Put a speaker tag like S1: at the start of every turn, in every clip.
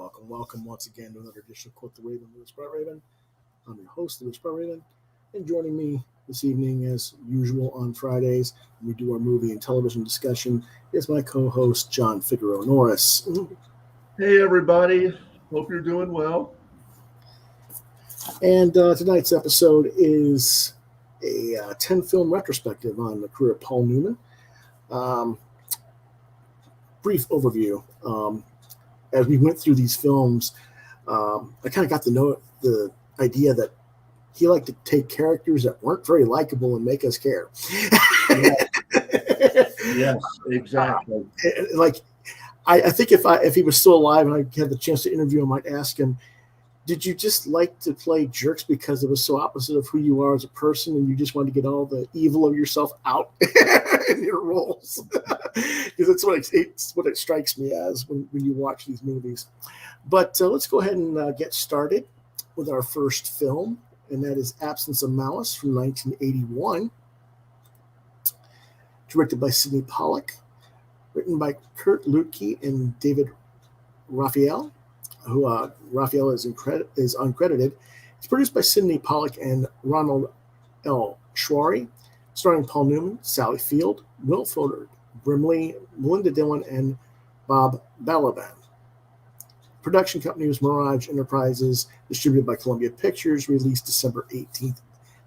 S1: Welcome once again to another edition of Quoth the Raven, Lewis Brett Raven. I'm your host, Lewis Brett Raven, and joining me this evening, as usual on Fridays, when we do our movie and television discussion, is my co-host, John Figaro Norris.
S2: Hey, everybody. Hope you're doing well.
S1: And tonight's episode is a 10-film retrospective on the career of Paul Newman. Brief overview. As we went through these films, I kind of got the idea that he liked to take characters that weren't very likable and make us care.
S2: Yes, exactly.
S1: I think if he was still alive and I had the chance to interview him, I'd ask him, did you just like to play jerks because it was so opposite of who you are as a person and you just wanted to get all the evil of yourself out in your roles? Because it's what it strikes me as when you watch these movies. But let's go ahead and get started with our first film, and that is Absence of Malice from 1981, directed by Sidney Pollack, written by Kurt Luedtke and David Raphael, who Raphael is uncredited. It's produced by Sidney Pollack and Ronald L. Schwary, starring Paul Newman, Sally Field, Will Fuller, Brimley, Melinda Dillon, and Bob Balaban. Production company was Mirage Enterprises, distributed by Columbia Pictures, released December 18th,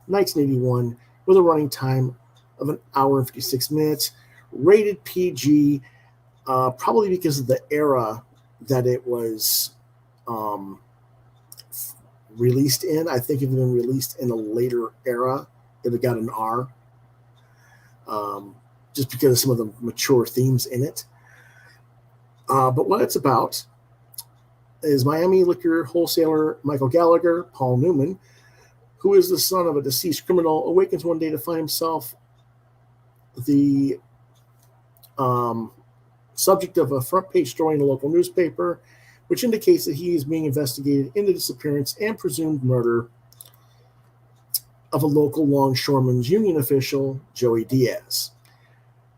S1: 1981, with a running time of 1 hour and 56 minutes. Rated PG, probably because of the era that it was released in. I think if it had been released in a later era, it would have got an R. Just because of some of the mature themes in it. But what it's about is Miami liquor wholesaler Michael Gallagher, Paul Newman, who is the son of a deceased criminal, awakens one day to find himself the subject of a front-page story in a local newspaper, which indicates that he is being investigated into the disappearance and presumed murder of a local longshoremen's union official, Joey Diaz.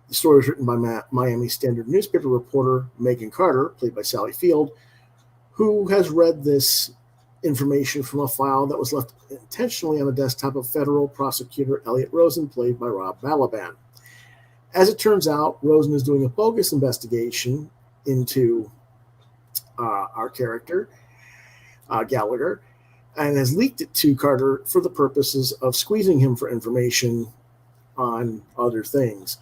S1: The story was written by Miami Standard newspaper reporter Megan Carter, played by Sally Field, who has read this information from a file that was left intentionally on the desktop of federal prosecutor Elliot Rosen, played by Rob Balaban. As it turns out, Rosen is doing a bogus investigation into our character, Gallagher, and has leaked it to Carter for the purposes of squeezing him for information on other things.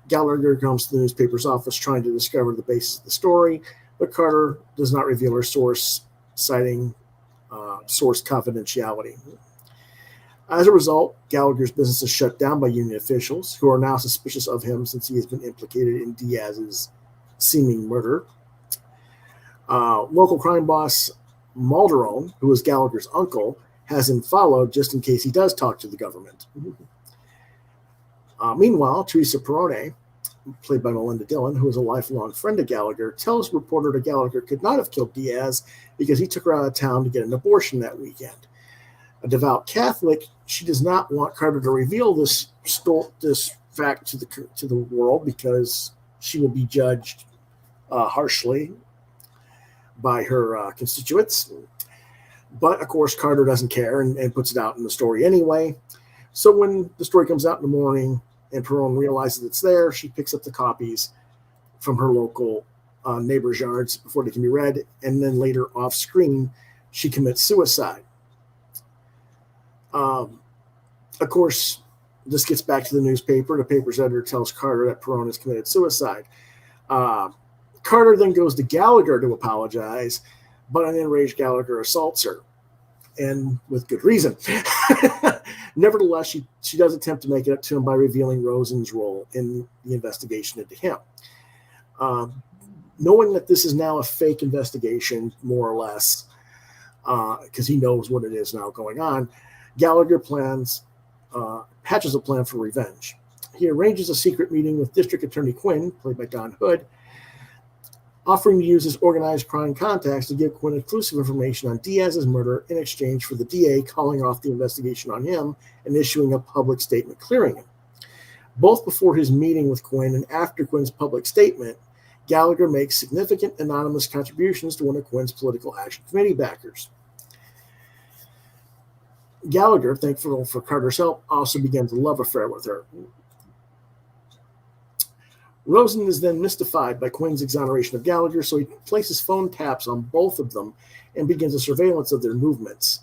S1: Gallagher comes to the newspaper's office trying to discover the basis of the story, but Carter does not reveal her source, citing source confidentiality. As a result, Gallagher's business is shut down by union officials, who are now suspicious of him since he has been implicated in Diaz's seeming murder. Local crime boss Malderone, who is Gallagher's uncle, has him followed just in case he does talk to the government. Meanwhile, Teresa Perrone, played by Melinda Dillon, who is a lifelong friend of Gallagher, tells reporter that Gallagher could not have killed Diaz because he took her out of town to get an abortion that weekend. A devout Catholic, she does not want Carter to reveal this fact to the world because she will be judged harshly by her constituents. But, of course, Carter doesn't care and puts it out in the story anyway. So when the story comes out in the morning and Perrone realizes it's there, she picks up the copies from her local neighbor's yards before they can be read, and then later off screen, she commits suicide. Of course, this gets back to the newspaper. The paper's editor tells Carter that Perrone has committed suicide. Carter then goes to Gallagher to apologize, but an enraged Gallagher assaults her, and with good reason. Nevertheless, she does attempt to make it up to him by revealing Rosen's role in the investigation into him. Knowing that this is now a fake investigation, more or less, because he knows what it is now going on, Gallagher hatches a plan for revenge. He arranges a secret meeting with District Attorney Quinn, played by Don Hood, offering to use his organized crime contacts to give Quinn exclusive information on Diaz's murder in exchange for the DA calling off the investigation on him and issuing a public statement clearing him. Both before his meeting with Quinn and after Quinn's public statement, Gallagher makes significant anonymous contributions to one of Quinn's political action committee backers. Gallagher, thankful for Carter's help, also begins a love affair with her. Rosen is then mystified by Quinn's exoneration of Gallagher, so he places phone taps on both of them and begins a surveillance of their movements.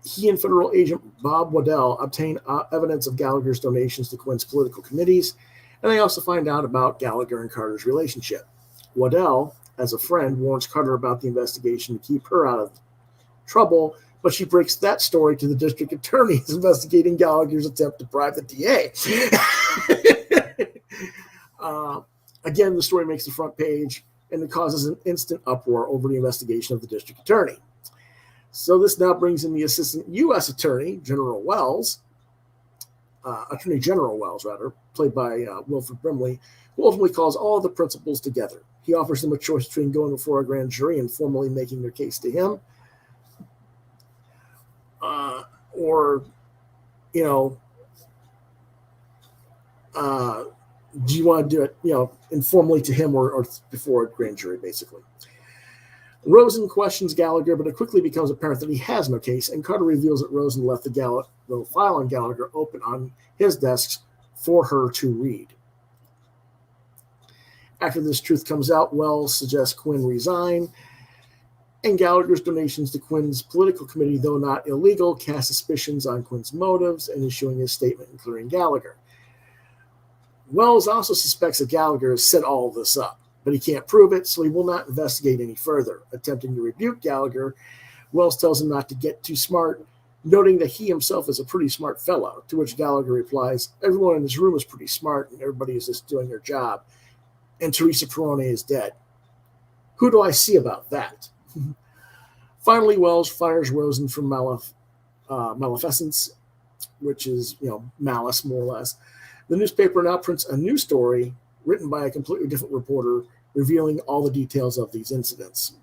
S1: He and federal agent Bob Waddell obtain evidence of Gallagher's donations to Quinn's political committees, and they also find out about Gallagher and Carter's relationship. Waddell, as a friend, warns Carter about the investigation to keep her out of trouble, but she breaks that story to the district attorneys investigating Gallagher's attempt to bribe the DA. Again, the story makes the front page, and it causes an instant uproar over the investigation of the district attorney. So this now brings in the assistant U.S. Attorney General Wells, Attorney General Wells, rather, played by Wilford Brimley, who ultimately calls all of the principals together. He offers them a choice between going before a grand jury and formally making their case to him, or, do you want to do it, informally to him or before a grand jury, basically. Rosen questions Gallagher, but it quickly becomes apparent that he has no case, and Carter reveals that Rosen left the file on Gallagher open on his desk for her to read. After this truth comes out, Wells suggests Quinn resign, and Gallagher's donations to Quinn's political committee, though not illegal, cast suspicions on Quinn's motives in issuing his statement and clearing Gallagher. Wells also suspects that Gallagher has set all of this up, but he can't prove it, so he will not investigate any further. Attempting to rebuke Gallagher, Wells tells him not to get too smart, noting that he himself is a pretty smart fellow, to which Gallagher replies, "Everyone in this room is pretty smart, and everybody is just doing their job, and Teresa Perrone is dead. Who do I see about that?" Finally, Wells fires Rosen for maleficence, which is, malice, more or less. The newspaper now prints a new story written by a completely different reporter, revealing all the details of these incidents.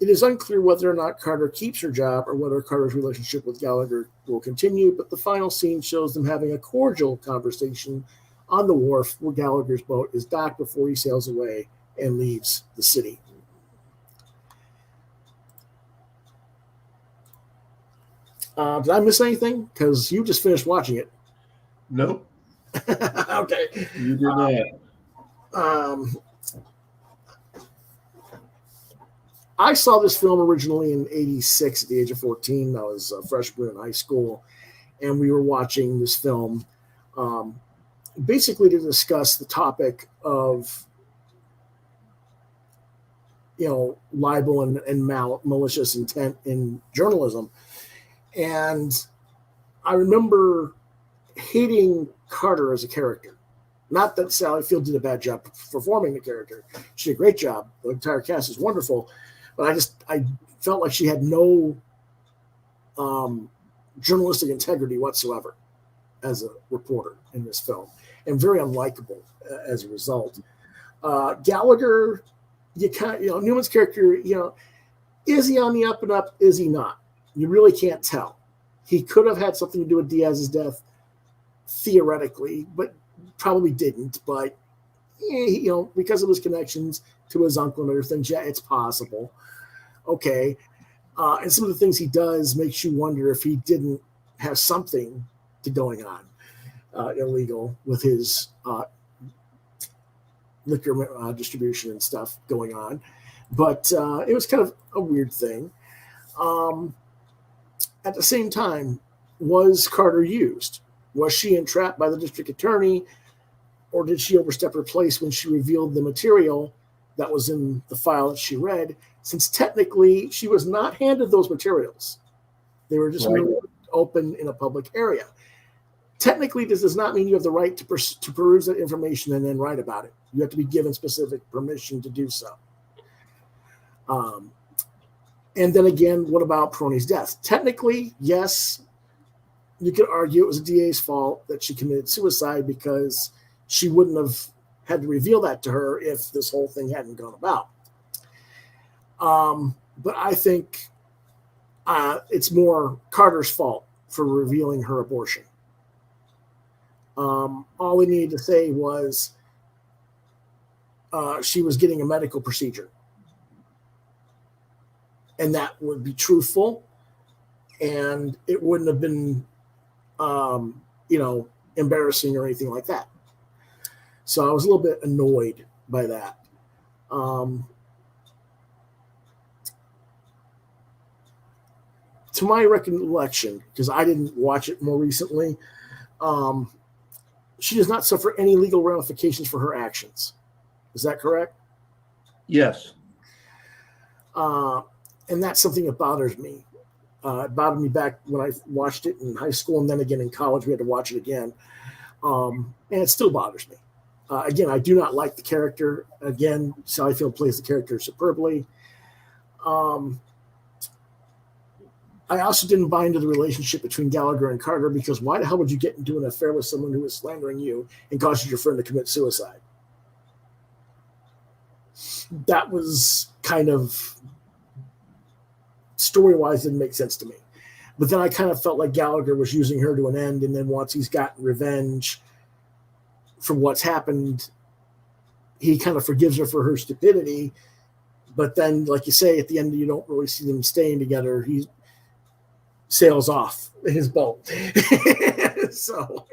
S1: It is unclear whether or not Carter keeps her job or whether Carter's relationship with Gallagher will continue, but the final scene shows them having a cordial conversation on the wharf where Gallagher's boat is docked before he sails away and leaves the city. Did I miss anything? Because you just finished watching it.
S2: Nope.
S1: Okay.
S2: You did not.
S1: I saw this film originally in '86 at the age of 14. I was a freshman in high school, and we were watching this film basically to discuss the topic of, libel and malicious intent in journalism. And I remember hating Carter as a character. Not that Sally Field did a bad job performing the character. She did a great job. The entire cast is wonderful. But I felt like she had no journalistic integrity whatsoever as a reporter in this film, and very unlikable as a result. Gallagher, Newman's character, is he on the up and up? Is he not? You really can't tell. He could have had something to do with Diaz's death, theoretically, but probably didn't. But, because of his connections to his uncle and other things, yeah, it's possible. Okay. And some of the things he does makes you wonder if he didn't have something going on illegal with his liquor distribution and stuff going on. But it was kind of a weird thing. At the same time, was Carter used? Was she entrapped by the district attorney, or did she overstep her place when she revealed the material that was in the file that she read, since technically she was not handed those materials? They were just open in a public area. Technically, this does not mean you have the right to peruse that information and then write about it. You have to be given specific permission to do so. And then again, what about Perrone's death? Technically, yes, you could argue it was a DA's fault that she committed suicide because she wouldn't have had to reveal that to her if this whole thing hadn't gone about. But I think it's more Carter's fault for revealing her abortion. All we needed to say was she was getting a medical procedure. And that would be truthful. And it wouldn't have been, embarrassing or anything like that. So I was a little bit annoyed by that. To my recollection, because I didn't watch it more recently, she does not suffer any legal ramifications for her actions. Is that correct?
S2: Yes.
S1: And that's something that bothers me. It bothered me back when I watched it in high school, and then again in college we had to watch it again. And it still bothers me. Again, I do not like the character. Again, Sally Field plays the character superbly. I also didn't buy into the relationship between Gallagher and Carter, because why the hell would you get into an affair with someone who is slandering you and causes your friend to commit suicide? That was kind of, story-wise, didn't make sense to me. But then I kind of felt like Gallagher was using her to an end, and then once he's gotten revenge for what's happened, he kind of forgives her for her stupidity. But then, like you say, at the end, you don't really see them staying together. He sails off in his boat. So,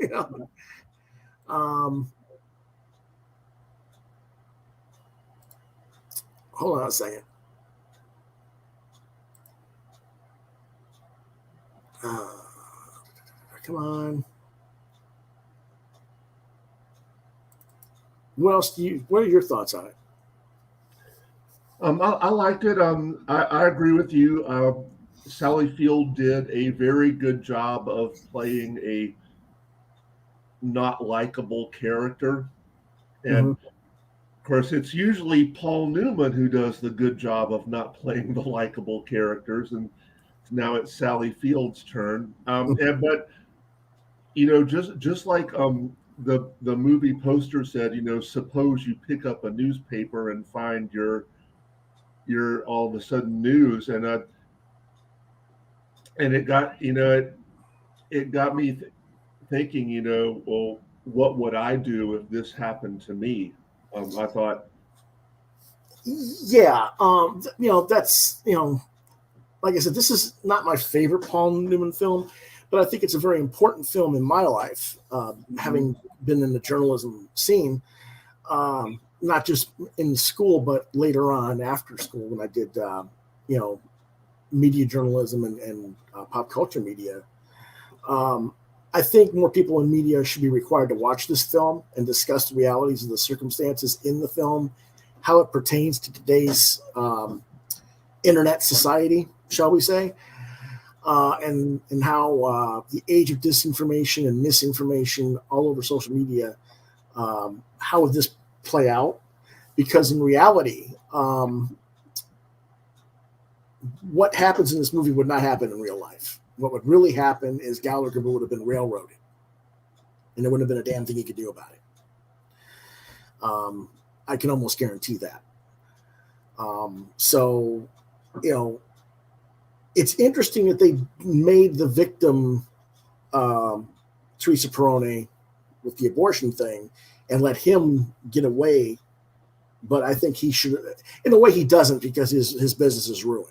S1: hold on a second. Come on. What are your thoughts on it?
S2: I liked it. I agree with you. Sally Field did a very good job of playing a not likable character. And of course, it's usually Paul Newman who does the good job of not playing the likable characters. And now it's Sally Field's turn. But just like the movie poster said, suppose you pick up a newspaper and find your all of a sudden news, and it got it got me thinking, well, what would I do if this happened to me? I thought,
S1: yeah, that's like I said, this is not my favorite Paul Newman film, but I think it's a very important film in my life, having been in the journalism scene, not just in school, but later on after school when I did, media journalism and pop culture media. I think more people in media should be required to watch this film and discuss the realities of the circumstances in the film, how it pertains to today's internet society, shall we say, and how the age of disinformation and misinformation all over social media, how would this play out? Because in reality, what happens in this movie would not happen in real life. What would really happen is Gallagher would have been railroaded, and there wouldn't have been a damn thing he could do about it. I can almost guarantee that. So, it's interesting that they made the victim Teresa Perone with the abortion thing and let him get away. But I think he should, in a way he doesn't, because his business is ruined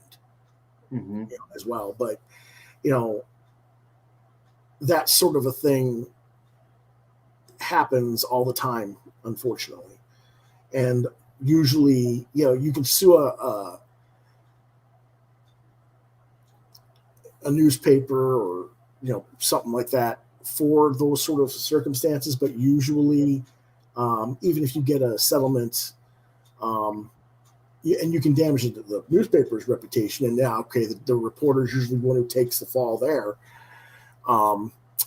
S1: as well. But, that sort of a thing happens all the time, unfortunately. And usually, you can sue a newspaper or, something like that for those sort of circumstances. But usually, even if you get a settlement, and you can damage the newspaper's reputation. And now, the reporter is usually one who takes the fall there,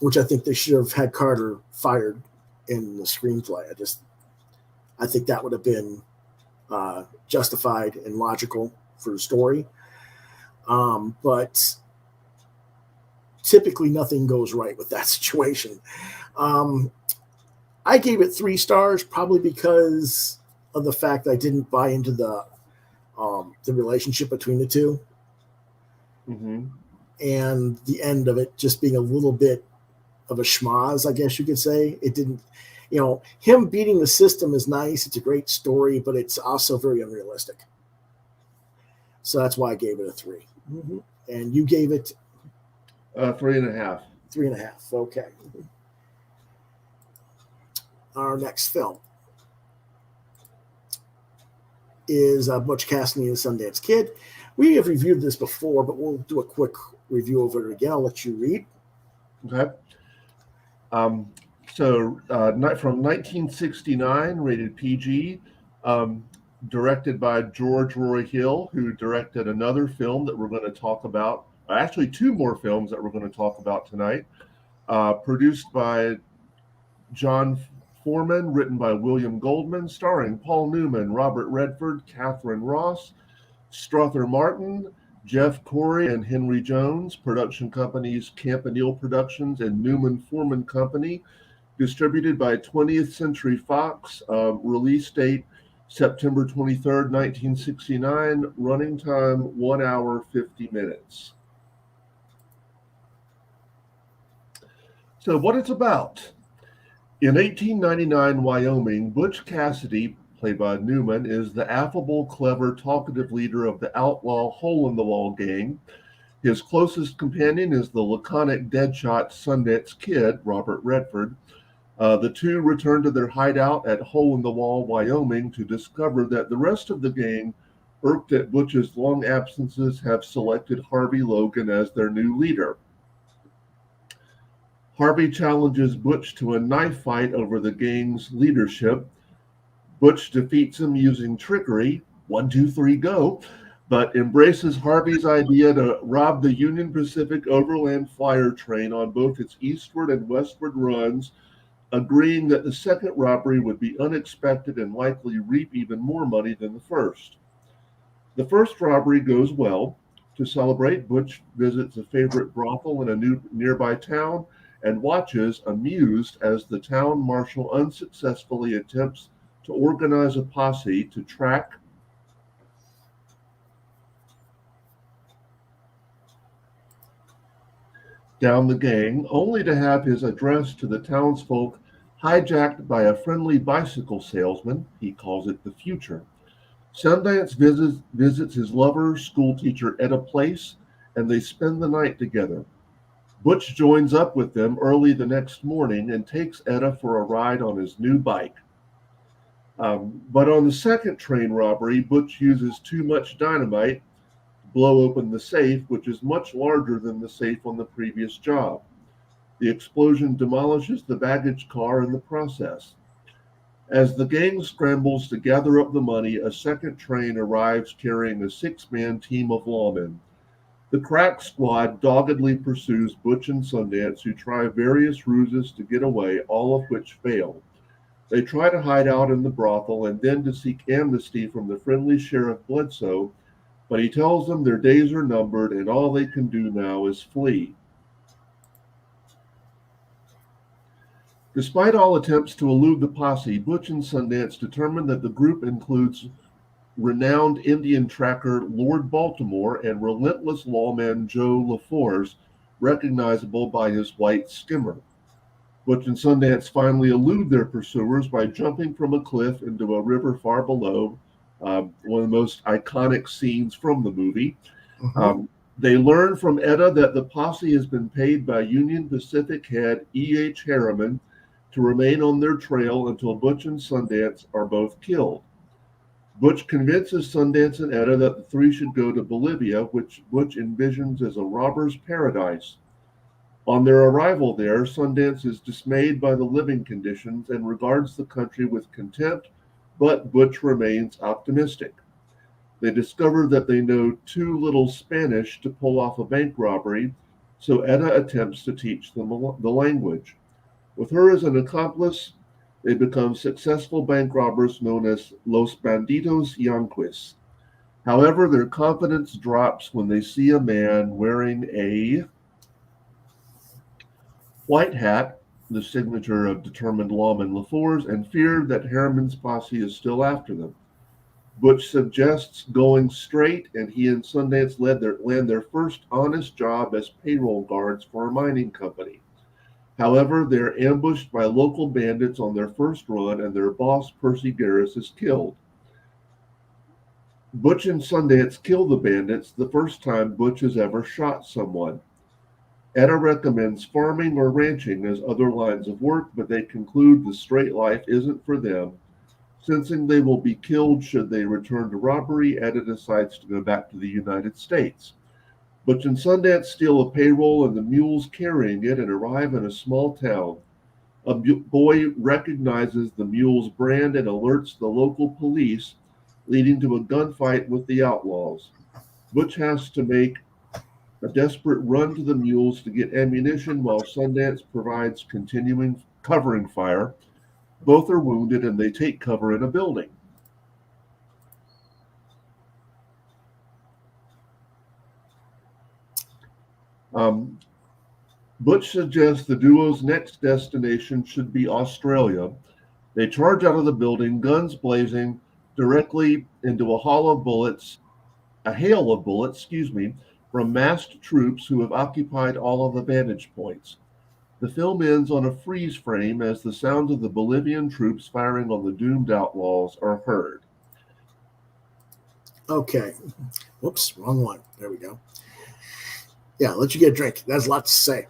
S1: which I think they should have had Carter fired in the screenplay. I think that would have been justified and logical for the story. But typically nothing goes right with that situation. I gave it 3 stars, probably because of the fact I didn't buy into the relationship between the two, and the end of it just being a little bit of a schmoz, I guess you could say. It didn't. him beating the system is nice. It's a great story, but it's also very unrealistic. So that's why I gave it a 3. Mm-hmm. And you gave it
S2: 3.5.
S1: 3.5. Okay. Our next film is Butch Cassidy and the Sundance Kid. We have reviewed this before, but we'll do a quick review of it again. I'll let you read.
S2: Okay. So from 1969, rated PG, directed by George Roy Hill, who directed another film that we're going to talk about. Actually, 2 more films that we're going to talk about tonight. Produced by John Foreman, written by William Goldman, starring Paul Newman, Robert Redford, Catherine Ross, Strother Martin, Jeff Corey, and Henry Jones. Production companies Campanile Productions and Newman Foreman Company. Distributed by 20th Century Fox. Release date September 23rd, 1969. Running time 1 hour 50 minutes. So what it's about. In 1899 Wyoming, Butch Cassidy, played by Newman, is the affable, clever, talkative leader of the outlaw hole-in-the-wall gang. His closest companion is the laconic deadshot Sundance Kid, Robert Redford. The two return to their hideout at Hole-in-the-Wall, Wyoming, to discover that the rest of the gang, irked at Butch's long absences, have selected Harvey Logan as their new leader. Harvey challenges Butch to a knife fight over the gang's leadership. Butch defeats him using trickery, 1, 2, 3, go, but embraces Harvey's idea to rob the Union Pacific Overland Flyer train on both its eastward and westward runs, agreeing that the second robbery would be unexpected and likely reap even more money than the first. The first robbery goes well. To celebrate, Butch visits a favorite brothel in a nearby town and watches, amused, as the town marshal unsuccessfully attempts to organize a posse to track down the gang, only to have his address to the townsfolk hijacked by a friendly bicycle salesman. He calls it the future. Sundance visits his lover, schoolteacher Etta Place, and they spend the night together. Butch joins up with them early the next morning and takes Etta for a ride on his new bike. But on the second train robbery, Butch uses too much dynamite to blow open the safe, which is much larger than the safe on the previous job. The explosion demolishes the baggage car in the process. As the gang scrambles to gather up the money, a second train arrives carrying a 6-man team of lawmen. The crack squad doggedly pursues Butch and Sundance, who try various ruses to get away, all of which fail. They try to hide out in the brothel and then to seek amnesty from the friendly Sheriff Bledsoe, but he tells them their days are numbered and all they can do now is flee. Despite all attempts to elude the posse, Butch and Sundance determine that the group includes renowned Indian tracker Lord Baltimore and relentless lawman Joe LaForce, recognizable by his white skimmer. Butch and Sundance finally elude their pursuers by jumping from a cliff into a river far below, one of the most iconic scenes from the movie. They learn from Etta that the posse has been paid by Union Pacific head E.H. Harriman to remain on their trail until Butch and Sundance are both killed. Butch convinces Sundance and Etta that the three should go to Bolivia, which Butch envisions as a robber's paradise. On their arrival there, Sundance is dismayed by the living conditions and regards the country with contempt, but Butch remains optimistic. They discover that they know too little Spanish to pull off a bank robbery, so Etta attempts to teach them the language. With her as an accomplice, they become successful bank robbers known as Los Bandidos Yanquis. However, their confidence drops when they see a man wearing a white hat, the signature of determined lawman LaForce, and fear that Harriman's posse is still after them. Butch suggests going straight, and he and Sundance land their first honest job as payroll guards for a mining company. However, they're ambushed by local bandits on their first run, and their boss, Percy Garris, is killed. Butch and Sundance kill the bandits the first time Butch has ever shot someone. Etta recommends farming or ranching as other lines of work, but they conclude the straight life isn't for them. Sensing they will be killed should they return to robbery, Etta decides to go back to the United States. Butch and Sundance steal a payroll and the mules carrying it and arrive in a small town. A boy recognizes the mule's brand and alerts the local police, leading to a gunfight with the outlaws. Butch has to make a desperate run to the mules to get ammunition while Sundance provides continuing covering fire. Both are wounded and they take cover in a building. Butch suggests the duo's next destination should be Australia. They charge out of the building, guns blazing, directly into a hail of bullets, from masked troops who have occupied all of the vantage points. The film ends on a freeze frame as the sounds of the Bolivian troops firing on the doomed outlaws are heard.
S1: Okay. Whoops, wrong one. There we go. Yeah, I'll let you get a drink. That's a lot to say.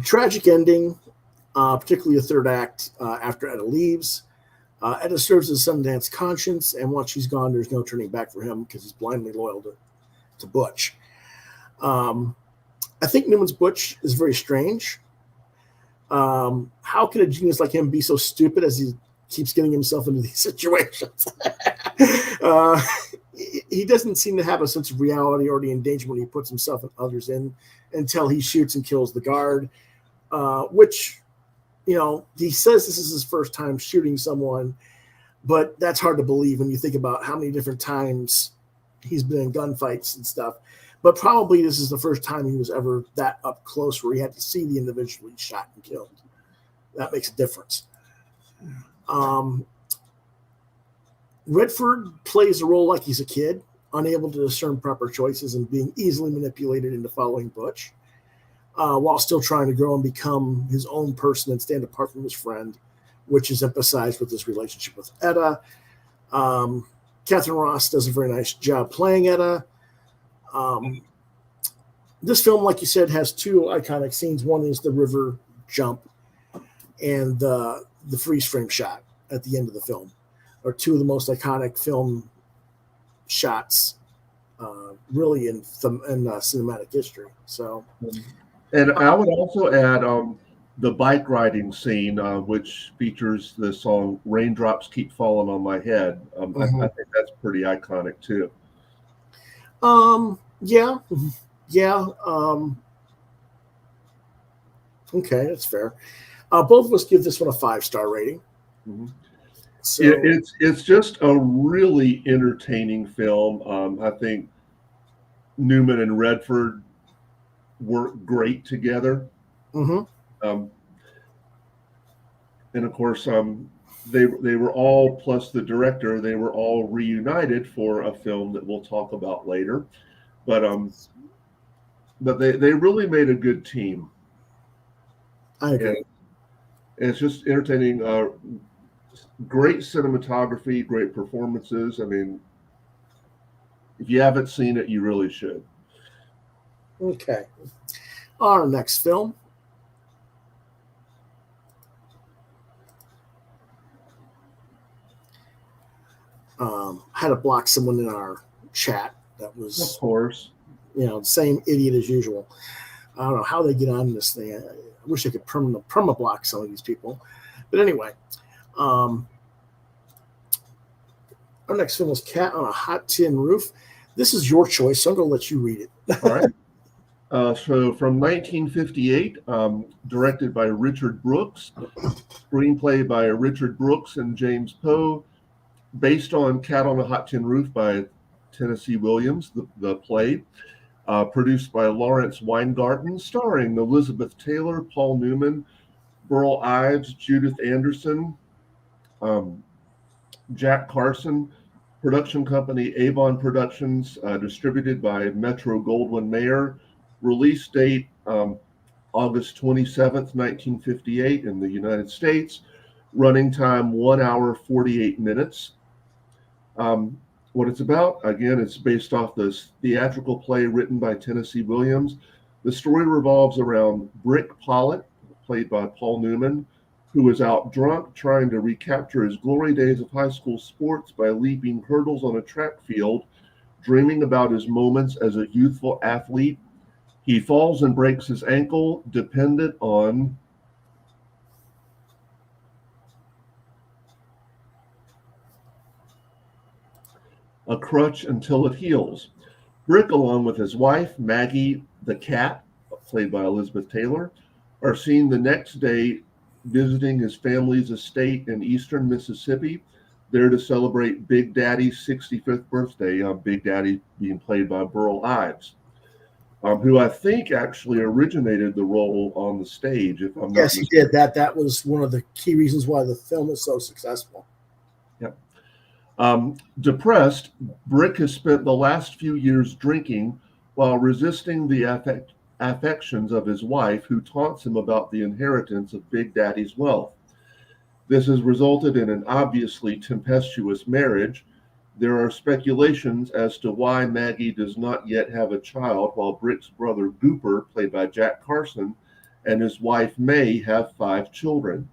S1: Tragic ending, particularly the third act after Etta leaves. Etta serves as Sundance conscience, and once she's gone, there's no turning back for him because he's blindly loyal to Butch. I think Newman's Butch is very strange. How can a genius like him be so stupid as he keeps getting himself into these situations? He doesn't seem to have a sense of reality or the endangerment he puts himself and others in until he shoots and kills the guard, which, he says this is his first time shooting someone, but that's hard to believe when you think about how many different times he's been in gunfights and stuff. But probably this is the first time he was ever that up close where he had to see the individual he shot and killed. That makes a difference. Redford plays a role like he's a kid, unable to discern proper choices and being easily manipulated into following Butch, while still trying to grow and become his own person and stand apart from his friend, which is emphasized with his relationship with Etta. Catherine Ross does a very nice job playing Etta. This film, like you said, has two iconic scenes. One is the river jump and the freeze frame shot at the end of the film are two of the most iconic film shots really in cinematic history. So,
S2: and I would also add the bike riding scene, which features the song "Raindrops Keep Falling on My Head." I think that's pretty iconic too.
S1: Yeah. Okay, that's fair. Both of us give this one a 5-star rating.
S2: Mm-hmm. So it's just a really entertaining film. I think Newman and Redford work great together.
S1: Mm-hmm.
S2: And of course, they were all, plus the director, they were all reunited for a film that we'll talk about later. But they really made a good team.
S1: I agree.
S2: And it's just entertaining. Great cinematography, great performances. I mean, if you haven't seen it, you really should.
S1: Okay. Our next film. Had to block someone in our chat that was,
S2: of course,
S1: the same idiot as usual. I don't know how they get on this thing. I wish I could perma block some of these people. But anyway, our next film was Cat on a Hot Tin Roof. This is your choice, so I'm going to let you read it.
S2: All right. So from 1958, directed by Richard Brooks, screenplay by Richard Brooks and James Poe, based on Cat on a Hot Tin Roof by Tennessee Williams, the play, produced by Lawrence Weingarten, starring Elizabeth Taylor, Paul Newman, Burl Ives, Judith Anderson, Jack Carson, production company Avon Productions, distributed by Metro-Goldwyn-Mayer. Release date August 27th, 1958 in the United States. Running time 1 hour 48 minutes. What it's about, again, it's based off this theatrical play written by Tennessee Williams. The story revolves around Brick Pollitt, played by Paul Newman, who is out drunk trying to recapture his glory days of high school sports by leaping hurdles on a track field, dreaming about his moments as a youthful athlete. He falls and breaks his ankle, dependent on a crutch until it heals. Brick, along with his wife, Maggie the cat, played by Elizabeth Taylor, are seen the next day visiting his family's estate in eastern Mississippi, there to celebrate Big Daddy's 65th birthday, Big Daddy being played by Burl Ives, who I think actually originated the role on the stage, if I'm not
S1: mistaken. Yes, he did. That was one of the key reasons why the film is so successful.
S2: Yep. Depressed, Brick has spent the last few years drinking while resisting the affections of his wife, who taunts him about the inheritance of Big Daddy's wealth. This has resulted in an obviously tempestuous marriage. There are speculations as to why Maggie does not yet have a child, while Brick's brother Gooper, played by Jack Carson, and his wife May have 5 children.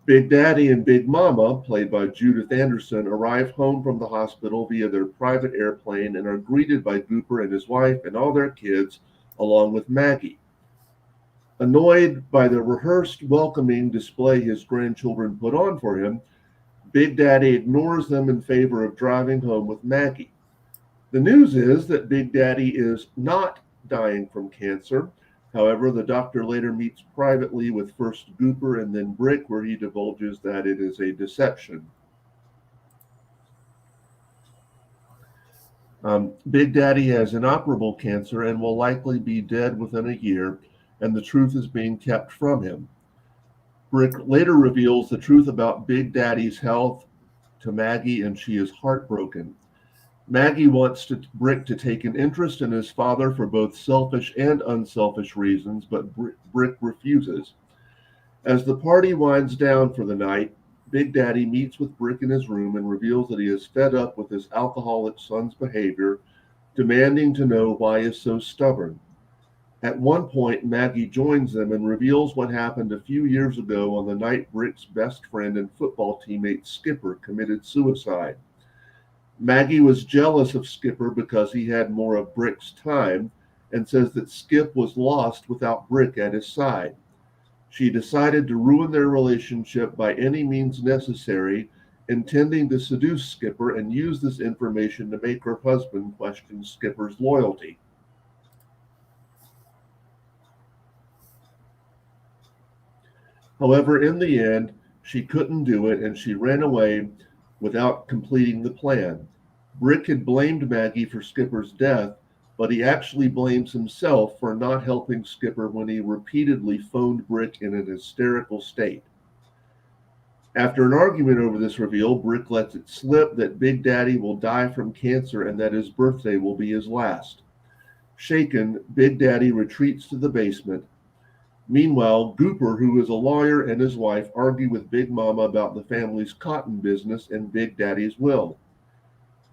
S2: Big Daddy and Big Mama, played by Judith Anderson, arrive home from the hospital via their private airplane and are greeted by Gooper and his wife and all their kids, along with Maggie. Annoyed by the rehearsed welcoming display his grandchildren put on for him, Big Daddy ignores them in favor of driving home with Maggie. The news is that Big Daddy is not dying from cancer. However, the doctor later meets privately with first Gooper and then Brick, where he divulges that it is a deception. Big Daddy has inoperable cancer and will likely be dead within a year, and the truth is being kept from him. Brick later reveals the truth about Big Daddy's health to Maggie, and she is heartbroken. Maggie wants Brick to take an interest in his father for both selfish and unselfish reasons, but Brick refuses. As the party winds down for the night, Big Daddy meets with Brick in his room and reveals that he is fed up with his alcoholic son's behavior, demanding to know why he is so stubborn. At one point, Maggie joins them and reveals what happened a few years ago on the night Brick's best friend and football teammate Skipper committed suicide. Maggie was jealous of Skipper because he had more of Brick's time and says that Skip was lost without Brick at his side. She decided to ruin their relationship by any means necessary, intending to seduce Skipper and use this information to make her husband question Skipper's loyalty. However, in the end, she couldn't do it and she ran away without completing the plan. Brick had blamed Maggie for Skipper's death, but he actually blames himself for not helping Skipper when he repeatedly phoned Brick in an hysterical state. After an argument over this reveal, Brick lets it slip that Big Daddy will die from cancer and that his birthday will be his last. Shaken, Big Daddy retreats to the basement. Meanwhile, Gooper, who is a lawyer, and his wife argue with Big Mama about the family's cotton business and Big Daddy's will.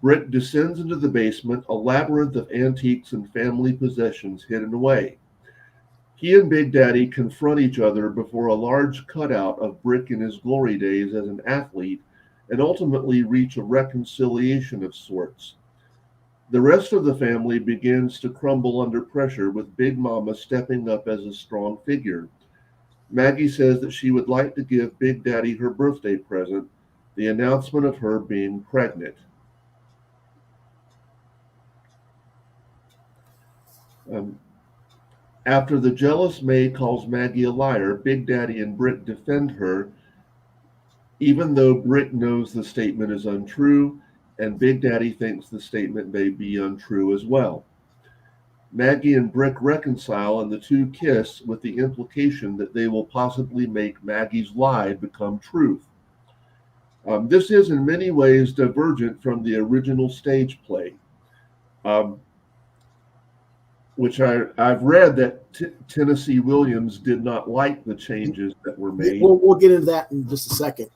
S2: Brick descends into the basement, a labyrinth of antiques and family possessions hidden away. He and Big Daddy confront each other before a large cutout of Brick in his glory days as an athlete, and ultimately reach a reconciliation of sorts. The rest of the family begins to crumble under pressure, with Big Mama stepping up as a strong figure. Maggie says that she would like to give Big Daddy her birthday present, the announcement of her being pregnant. After the jealous May calls Maggie a liar, Big Daddy and Brick defend her, even though Brick knows the statement is untrue, and Big Daddy thinks the statement may be untrue as well. Maggie and Brick reconcile, and the two kiss, with the implication that they will possibly make Maggie's lie become truth. This is in many ways divergent from the original stage play, um, which I've read that Tennessee Williams did not like the changes that were made.
S1: We'll get into that in just a second.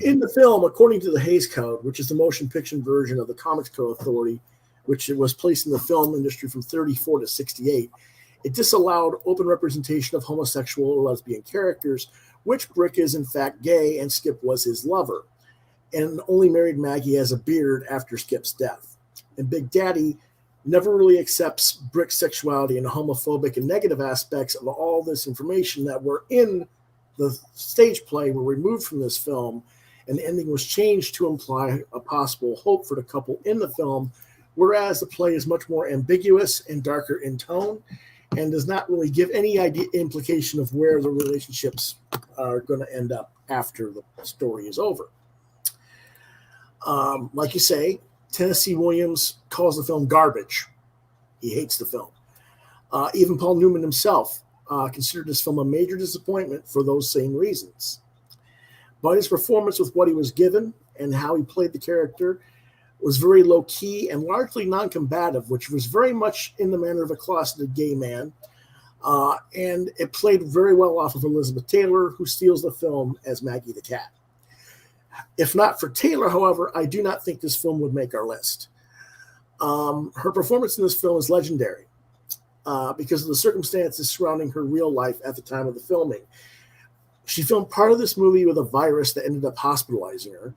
S1: In the film, according to the Hays Code, which is the motion picture version of the Comics Code Authority, which was placed in the film industry from 1934 to 1968, it disallowed open representation of homosexual or lesbian characters, which Brick is in fact gay and Skip was his lover, and only married Maggie as a beard after Skip's death. And Big Daddy never really accepts Brick's sexuality and homophobic and negative aspects of all this information that were in the stage play were removed from this film, and the ending was changed to imply a possible hope for the couple in the film, whereas the play is much more ambiguous and darker in tone and does not really give any implication of where the relationships are going to end up after the story is over. Like you say, Tennessee Williams calls the film garbage. He hates the film. Even Paul Newman himself considered this film a major disappointment for those same reasons. But his performance with what he was given and how he played the character was very low-key and largely non-combative, which was very much in the manner of a closeted gay man. And it played very well off of Elizabeth Taylor, who steals the film as Maggie the Cat. If not for Taylor, however, I do not think this film would make our list. Her performance in this film is legendary because of the circumstances surrounding her real life at the time of the filming. She filmed part of this movie with a virus that ended up hospitalizing her.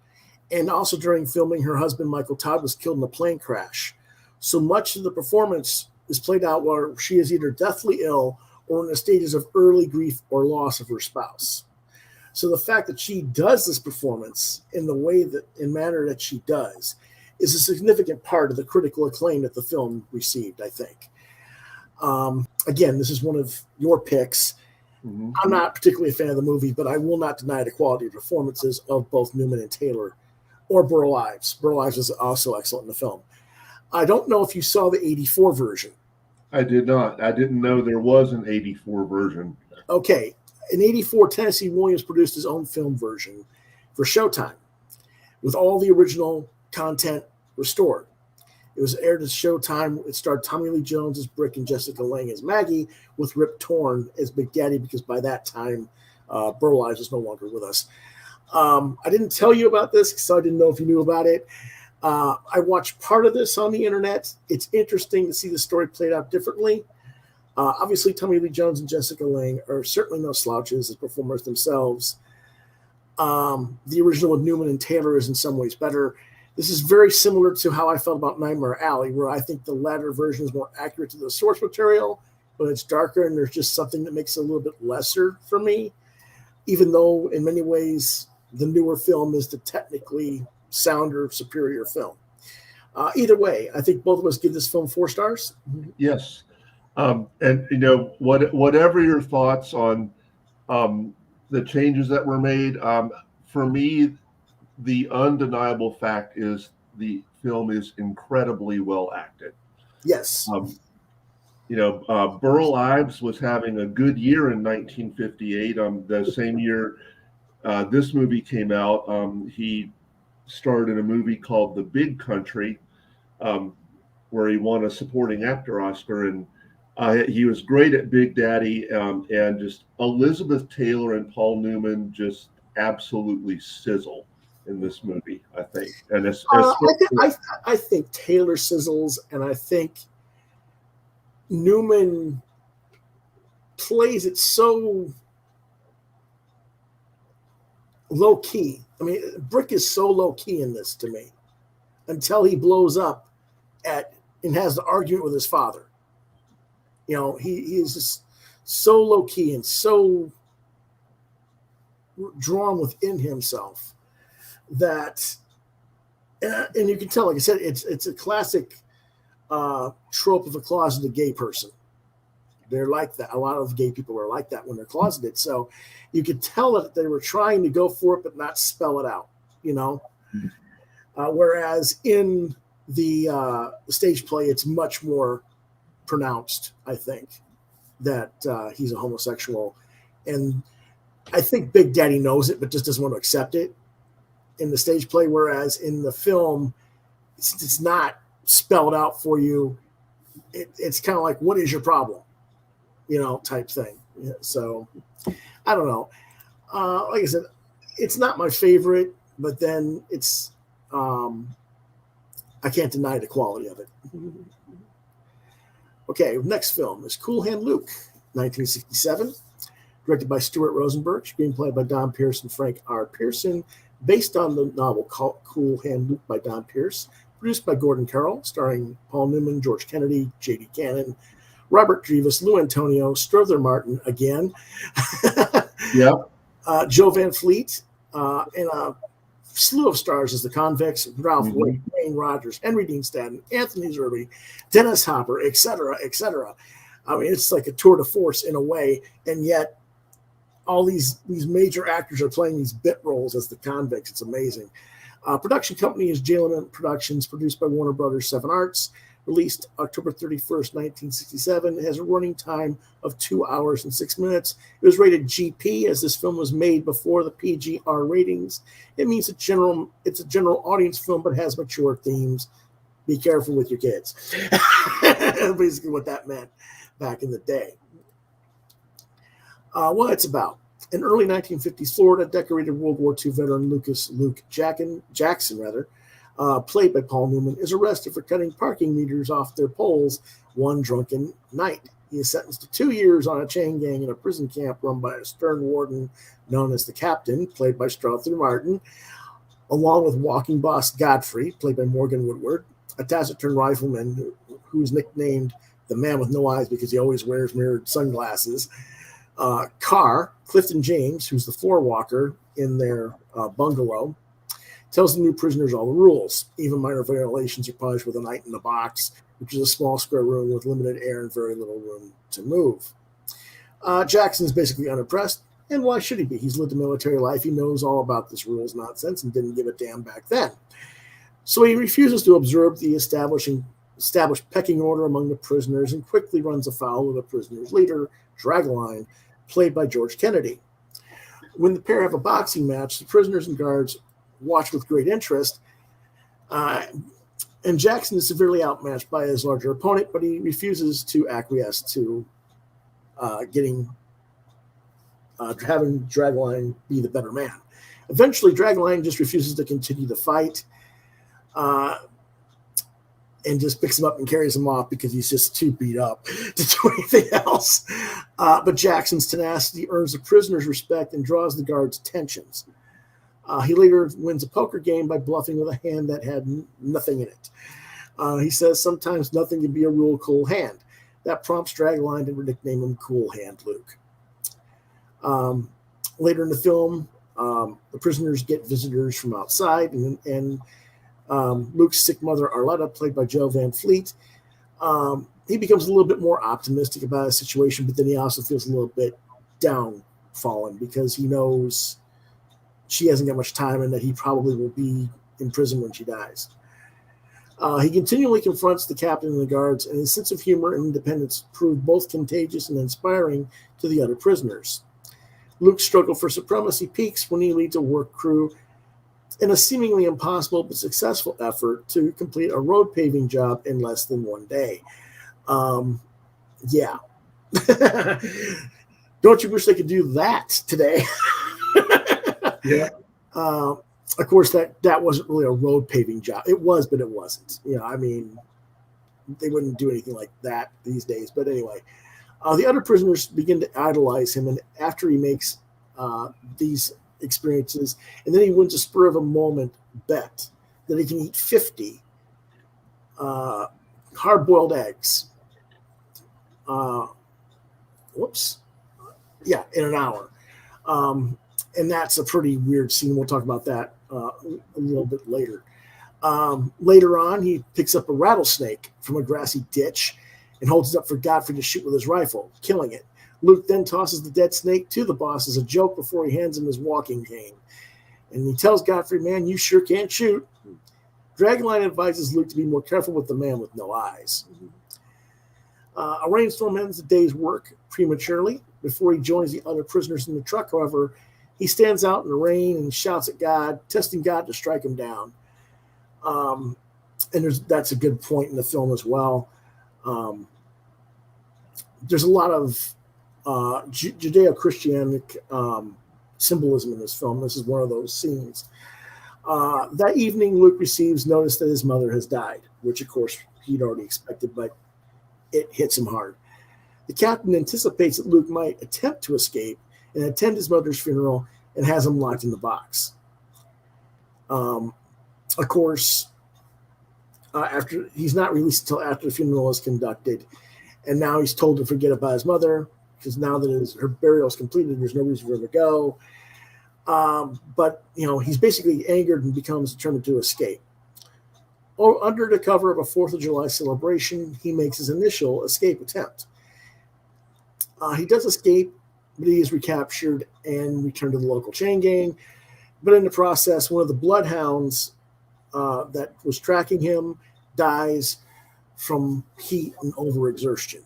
S1: And also during filming, her husband, Michael Todd, was killed in a plane crash. So much of the performance is played out where she is either deathly ill or in the stages of early grief or loss of her spouse. So the fact that she does this performance in the way that, in manner that she does, is a significant part of the critical acclaim that the film received, I think. Again, this is one of your picks. Mm-hmm. I'm not particularly a fan of the movie, but I will not deny the quality of performances of both Newman and Taylor, or Burl Ives. Burl Ives was also excellent in the film. I don't know if you saw the 1984 version.
S2: I did not. I didn't know there was an 1984 version.
S1: Okay. In 1984, Tennessee Williams produced his own film version for Showtime with all the original content restored. It was aired at Showtime. It starred Tommy Lee Jones as Brick and Jessica Lange as Maggie, with Rip Torn as Big Daddy, because by that time, Burl Ives was no longer with us. I didn't tell you about this, so I didn't know if you knew about it. I watched part of this on the internet. It's interesting to see the story played out differently. Obviously, Tommy Lee Jones and Jessica Lange are certainly no slouches as performers themselves. The original with Newman and Taylor is in some ways better. This is very similar to how I felt about Nightmare Alley, where I think the latter version is more accurate to the source material, but it's darker and there's just something that makes it a little bit lesser for me, even though in many ways the newer film is the technically sounder, superior film. Either way, I think both of us give this film 4 stars.
S2: Yes. And, you know, whatever your thoughts on the changes that were made, for me, the undeniable fact is the film is incredibly well acted.
S1: Yes.
S2: You know, Burl Ives was having a good year in 1958. The same year this movie came out, he starred in a movie called The Big Country, where he won a supporting actor Oscar. And he was great at Big Daddy, and just Elizabeth Taylor and Paul Newman just absolutely sizzle in this movie, I think. And
S1: I think Taylor sizzles, and I think Newman plays it so low key. I mean, Brick is so low key in this to me until he blows up and has the argument with his father. You know, he is just so low key and so drawn within himself that, and you can tell, like I said, it's a classic trope of a closeted gay person. They're like that. A lot of gay people are like that when they're closeted. So you could tell that they were trying to go for it, but not spell it out, you know? Whereas in the stage play, it's much more pronounced, I think, that he's a homosexual. And I think Big Daddy knows it, but just doesn't want to accept it. in the stage play, whereas in the film, it's not spelled out for you. It's kind of like, what is your problem? Type thing. Yeah, so I don't know. Like I said, it's not my favorite, but then it's I can't deny the quality of it. Okay, next film is Cool Hand Luke, 1967, directed by Stuart Rosenberg, screenplay by Don Pierce and Frank R. Pearson, based on the novel Cool Hand Luke by Don Pierce, produced by Gordon Carroll, starring Paul Newman, George Kennedy, J.D. Cannon, Robert Drivas, Lou Antonio, Strother Martin again, Joe Van Fleet, and a slew of stars as the convicts: Ralph Waite, Wayne Rogers, Henry Dean Stanton, Anthony Zerbe, Dennis Hopper, etc., etc. I mean, it's like a tour de force in a way, and yet all these major actors are playing these bit roles as the convicts. It's amazing. Production company is Jalen Productions, produced by Warner Brothers 7 Arts, released October 31st, 1967. It has a running time of 2 hours and 6 minutes. It was rated GP, as this film was made before the PG-R ratings. It means it's a general audience film, but has mature themes. Be careful with your kids. Basically what that meant back in the day. What it's about. In early 1950s Florida, decorated World War II veteran Luke Jackson, played by Paul Newman, is arrested for cutting parking meters off their poles one drunken night. He is sentenced to 2 years on a chain gang in a prison camp run by a stern warden known as the Captain, played by Strother Martin, along with walking boss Godfrey, played by Morgan Woodward, a taciturn rifleman who is nicknamed the Man with No Eyes because he always wears mirrored sunglasses, Carr, Clifton James, who's the floor walker in their bungalow, tells the new prisoners all the rules. Even minor violations are punished with a night in the box, which is a small square room with limited air and very little room to move. Jackson is basically unimpressed, and why should he be? He's lived a military life. He knows all about this rules nonsense and didn't give a damn back then. So he refuses to observe the established pecking order among the prisoners and quickly runs afoul of the prisoners' leader, Dragline, played by George Kennedy. When the pair have a boxing match, the prisoners and guards watch with great interest, and Jackson is severely outmatched by his larger opponent, but he refuses to acquiesce to having Dragline be the better man. Eventually, Dragline just refuses to continue the fight and just picks him up and carries him off because he's just too beat up to do anything else. But Jackson's tenacity earns the prisoner's respect and draws the guards' attentions. He later wins a poker game by bluffing with a hand that had nothing in it. He says sometimes nothing can be a real cool hand. That prompts Dragline to nickname him Cool Hand Luke. Later in the film, the prisoners get visitors from outside, and Luke's sick mother, Arletta, played by Joe Van Fleet, he becomes a little bit more optimistic about his situation, but then he also feels a little bit downfallen because he knows she hasn't got much time and that he probably will be in prison when she dies. He continually confronts the captain and the guards, and his sense of humor and independence prove both contagious and inspiring to the other prisoners. Luke's struggle for supremacy peaks when he leads a work crew in a seemingly impossible but successful effort to complete a road paving job in less than 1 day. Yeah. Don't you wish they could do that today?
S2: Yeah.
S1: Of course, that wasn't really a road paving job. It was, but it wasn't. I mean, they wouldn't do anything like that these days. But anyway, the other prisoners begin to idolize him, and after he makes these experiences, and then he wins a spur of a moment bet that he can eat 50 hard-boiled eggs. In an hour. And that's a pretty weird scene. We'll talk about that a little bit later. Later on, he picks up a rattlesnake from a grassy ditch and holds it up for Godfrey to shoot with his rifle, killing it. Luke then tosses the dead snake to the boss as a joke before he hands him his walking cane. And he tells Godfrey, man, you sure can't shoot. Dragline advises Luke to be more careful with the man with no eyes. A rainstorm ends the day's work prematurely. Before he joins the other prisoners in the truck, however, He stands out in the rain and shouts at God, testing God to strike him down. And that's a good point in the film as well. There's a lot of Judeo-Christianic symbolism in this film. This is one of those scenes. That evening, Luke receives notice that his mother has died, which, of course, he'd already expected, but it hits him hard. The captain anticipates that Luke might attempt to escape and attend his mother's funeral and has him locked in the box. Of course, after he's not released until after the funeral is conducted, and now he's told to forget about his mother because now that her burial is completed, there's no reason for him to go. But he's basically angered and becomes determined to escape. Under the cover of a 4th of July celebration, he makes his initial escape attempt. He does escape, but he is recaptured and returned to the local chain gang. But in the process, one of the bloodhounds that was tracking him dies from heat and overexertion.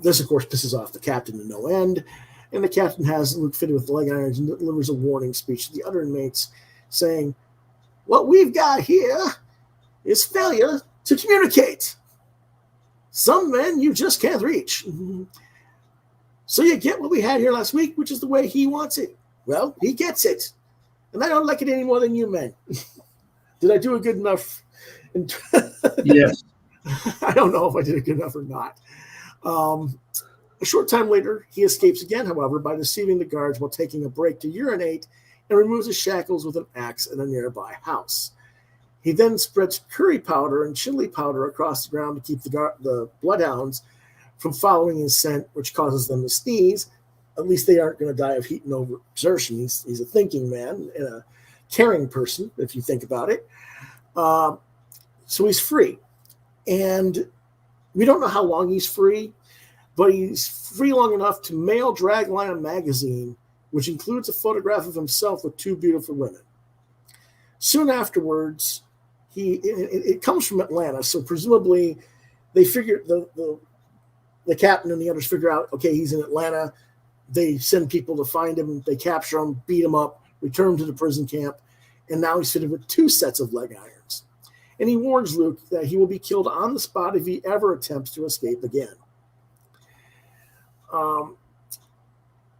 S1: This, of course, pisses off the captain to no end, and the captain has Luke fitted with leg irons and delivers a warning speech to the other inmates, saying, "What we've got here is failure to communicate. Some men you just can't reach. So you get what we had here last week, which is the way he wants it. Well, he gets it. And I don't like it any more than you men." Did I do a good enough?
S2: Yes.
S1: I don't know if I did a good enough or not. A short time later, he escapes again, however, by deceiving the guards while taking a break to urinate and removes his shackles with an axe in a nearby house. He then spreads curry powder and chili powder across the ground to keep the bloodhounds from following his scent, which causes them to sneeze. At least they aren't going to die of heat and overexertion. He's a thinking man and a caring person, if you think about it. So he's free. And we don't know how long he's free, but he's free long enough to mail Dragline a magazine, which includes a photograph of himself with 2 beautiful women. Soon afterwards, it comes from Atlanta, so presumably they figure the captain and the others figure out, okay, he's in Atlanta. They send people to find him. They capture him, beat him up, return him to the prison camp, and now he's fitted with 2 sets of leg irons. And he warns Luke that he will be killed on the spot if he ever attempts to escape again.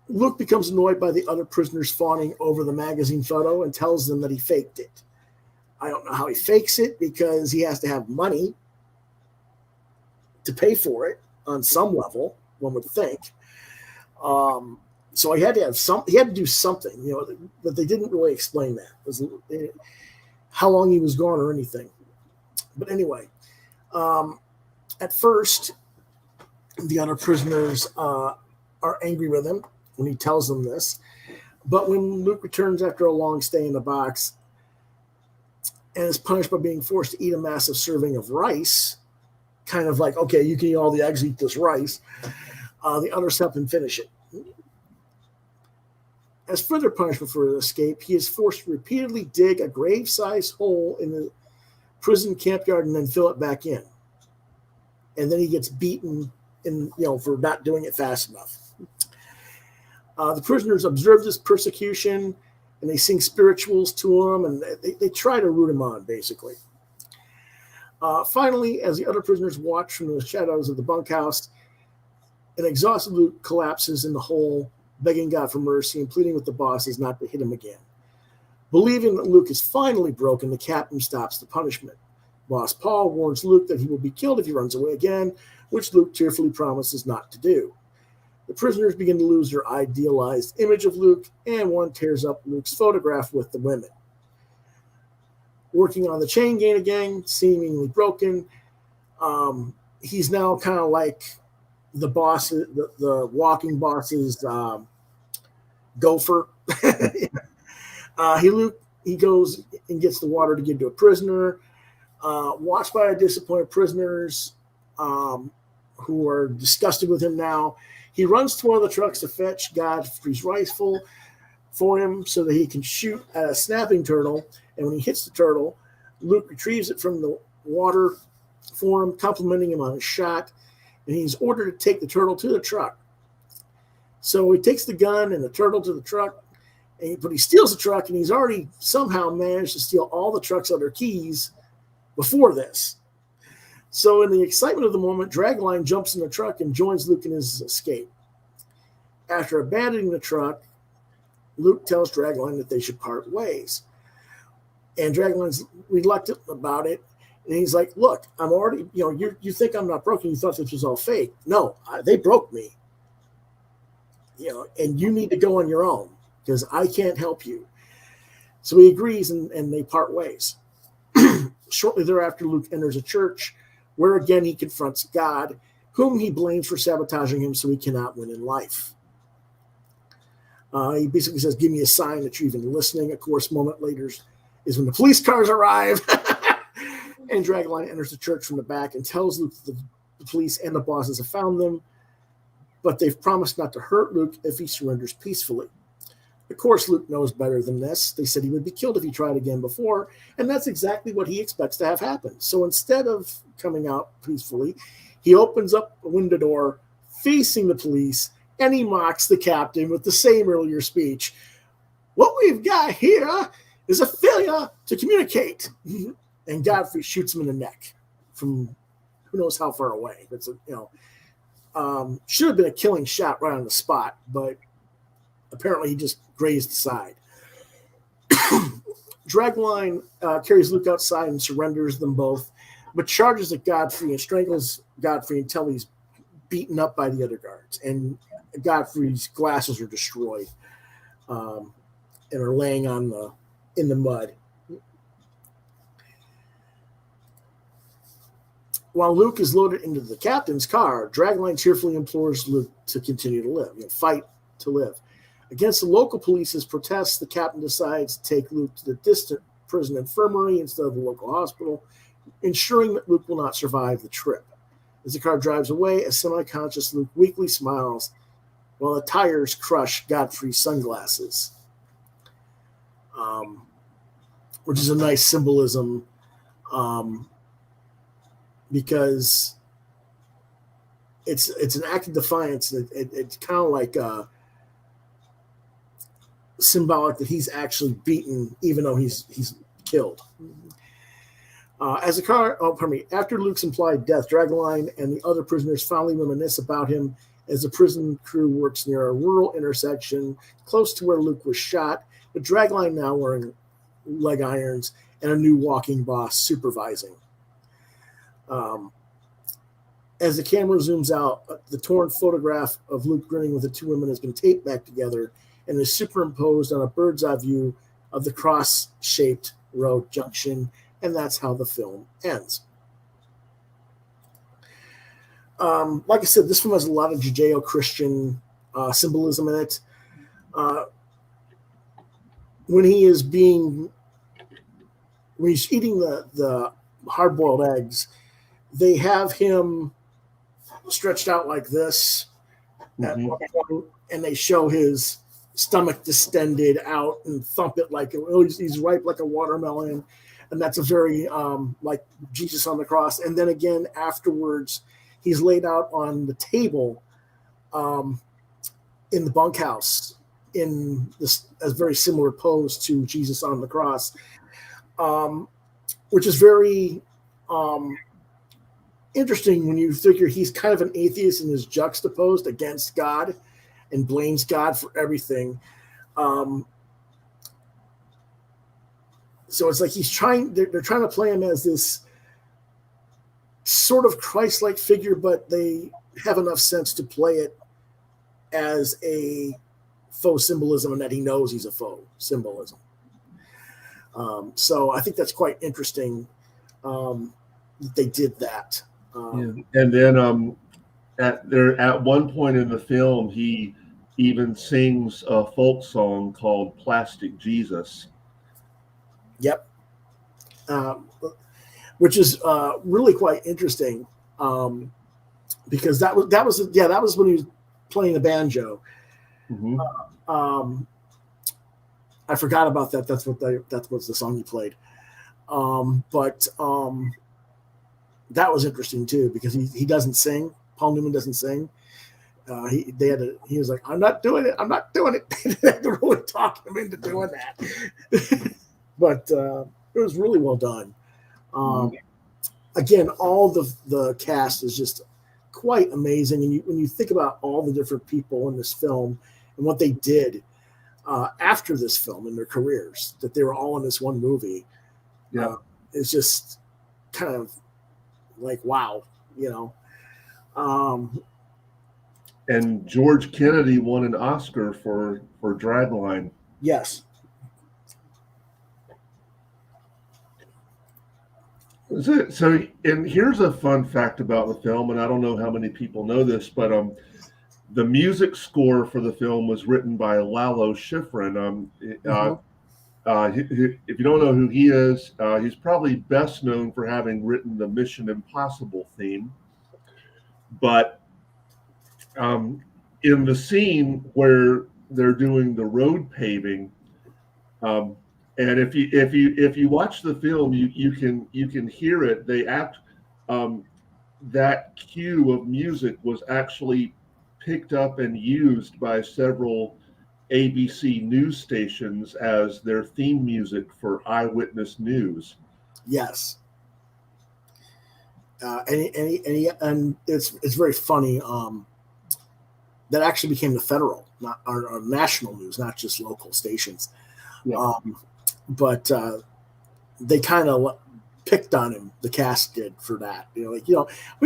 S1: Luke becomes annoyed by the other prisoners fawning over the magazine photo and tells them that he faked it. I don't know how he fakes it because he has to have money to pay for it on some level, one would think. So he had to have he had to do something, but they didn't really explain that. How long he was gone or anything. But anyway, at first, the other prisoners are angry with him when he tells them this. But when Luke returns after a long stay in the box and is punished by being forced to eat a massive serving of rice, kind of like, okay, you can eat all the eggs, eat this rice, the others help him finish it. As further punishment for his escape, he is forced to repeatedly dig a grave-sized hole in the prison camp yard and then fill it back in. And then he gets beaten for not doing it fast enough. The prisoners observe this persecution, and they sing spirituals to him, and they try to root him on, basically. Finally, as the other prisoners watch from the shadows of the bunkhouse, an exhausted Luke collapses in the hole, begging God for mercy and pleading with the bosses not to hit him again. Believing that Luke is finally broken, the captain stops the punishment. Boss Paul warns Luke that he will be killed if he runs away again, which Luke tearfully promises not to do. The prisoners begin to lose their idealized image of Luke, and one tears up Luke's photograph with the women. Working on the chain gang again, seemingly broken, he's now kind of like the boss, the walking boss's gopher. He goes and gets the water to give to a prisoner, watched by disappointed prisoners who are disgusted with him now. He runs to one of the trucks to fetch Godfrey's rifle for him so that he can shoot at a snapping turtle. And when he hits the turtle, Luke retrieves it from the water for him, complimenting him on his shot. And he's ordered to take the turtle to the truck. So he takes the gun and the turtle to the truck, but he steals the truck, and he's already somehow managed to steal all the truck's other keys before this. So in the excitement of the moment, Dragline jumps in the truck and joins Luke in his escape. After abandoning the truck, Luke tells Dragline that they should part ways. And Dragline's reluctant about it. And he's like, look, I'm already, you think I'm not broken. You thought this was all fake. No, they broke me. And you need to go on your own because I can't help you. So he agrees and they part ways. Shortly thereafter, Luke enters a church where again he confronts God, whom he blames for sabotaging him so he cannot win in life. He basically says, give me a sign that you're even listening. Of course, a moment later is when the police cars arrive. And Dragline enters the church from the back and tells Luke that the police and the bosses have found them, but they've promised not to hurt Luke if he surrenders peacefully. Of course, Luke knows better than this. They said he would be killed if he tried again before, and that's exactly what he expects to have happen. So instead of coming out peacefully, he opens up a window door facing the police, and he mocks the captain with the same earlier speech. What we've got here is a failure to communicate. And Godfrey shoots him in the neck from who knows how far away. It's should have been a killing shot right on the spot, but apparently he just grazed the side. Dragline carries Luke outside and surrenders them both, but charges at Godfrey and strangles Godfrey until he's beaten up by the other guards. And Godfrey's glasses are destroyed and are laying in the mud. While Luke is loaded into the captain's car, Dragline cheerfully implores Luke to continue to live, fight to live. Against the local police's protests, the captain decides to take Luke to the distant prison infirmary instead of the local hospital, ensuring that Luke will not survive the trip. As the car drives away, a semi-conscious Luke weakly smiles while the tires crush Godfrey's sunglasses, which is a nice symbolism. Because it's an act of defiance. It's kind of like symbolic that he's actually beaten, even though he's killed. After Luke's implied death, Dragline and the other prisoners finally reminisce about him as the prison crew works near a rural intersection close to where Luke was shot, with Dragline now wearing leg irons and a new walking boss supervising. As the camera zooms out, the torn photograph of Luke grinning with the two women has been taped back together and is superimposed on a bird's eye view of the cross-shaped road junction, and that's how the film ends. Like I said, this film has a lot of Judeo-Christian symbolism in it. When he's eating the hard-boiled eggs, they have him stretched out like this at one point, and they show his stomach distended out and thump it like he's ripe like a watermelon, and that's a very like Jesus on the cross. And then again afterwards, he's laid out on the table in the bunkhouse in this a very similar pose to Jesus on the cross, which is very interesting when you figure he's kind of an atheist and is juxtaposed against God and blames God for everything. So it's like they're trying to play him as this sort of Christ-like figure, but they have enough sense to play it as a faux symbolism and that he knows he's a faux symbolism. So I think that's quite interesting that they did that.
S2: And then at one point in the film, he even sings a folk song called "Plastic Jesus."
S1: Yep, which is really quite interesting because that was when he was playing the banjo. Mm-hmm. I forgot about that. That's what the song he played. But that was interesting too because he doesn't sing. Paul Newman doesn't sing, He was like, I'm not doing it. I'm not doing it. They had to really talk him into doing that. But it was really well done. Again, all the cast is just quite amazing. And when you think about all the different people in this film and what they did after this film in their careers, that they were all in this one movie, it's just kind of like, wow,
S2: And George Kennedy won an Oscar for Dragline.
S1: Yes.
S2: So, and here's a fun fact about the film, and I don't know how many people know this, but the music score for the film was written by Lalo Schifrin. If you don't know who he is, he's probably best known for having written the Mission Impossible theme. But in the scene where they're doing the road paving, and if you watch the film, you can hear it. They act that cue of music was actually picked up and used by several ABC news stations as their theme music for Eyewitness News.
S1: Yes. And it's very funny. That actually became the federal, not our national news, not just local stations.
S2: Yeah.
S1: But they kind of picked on him. The cast did for that. We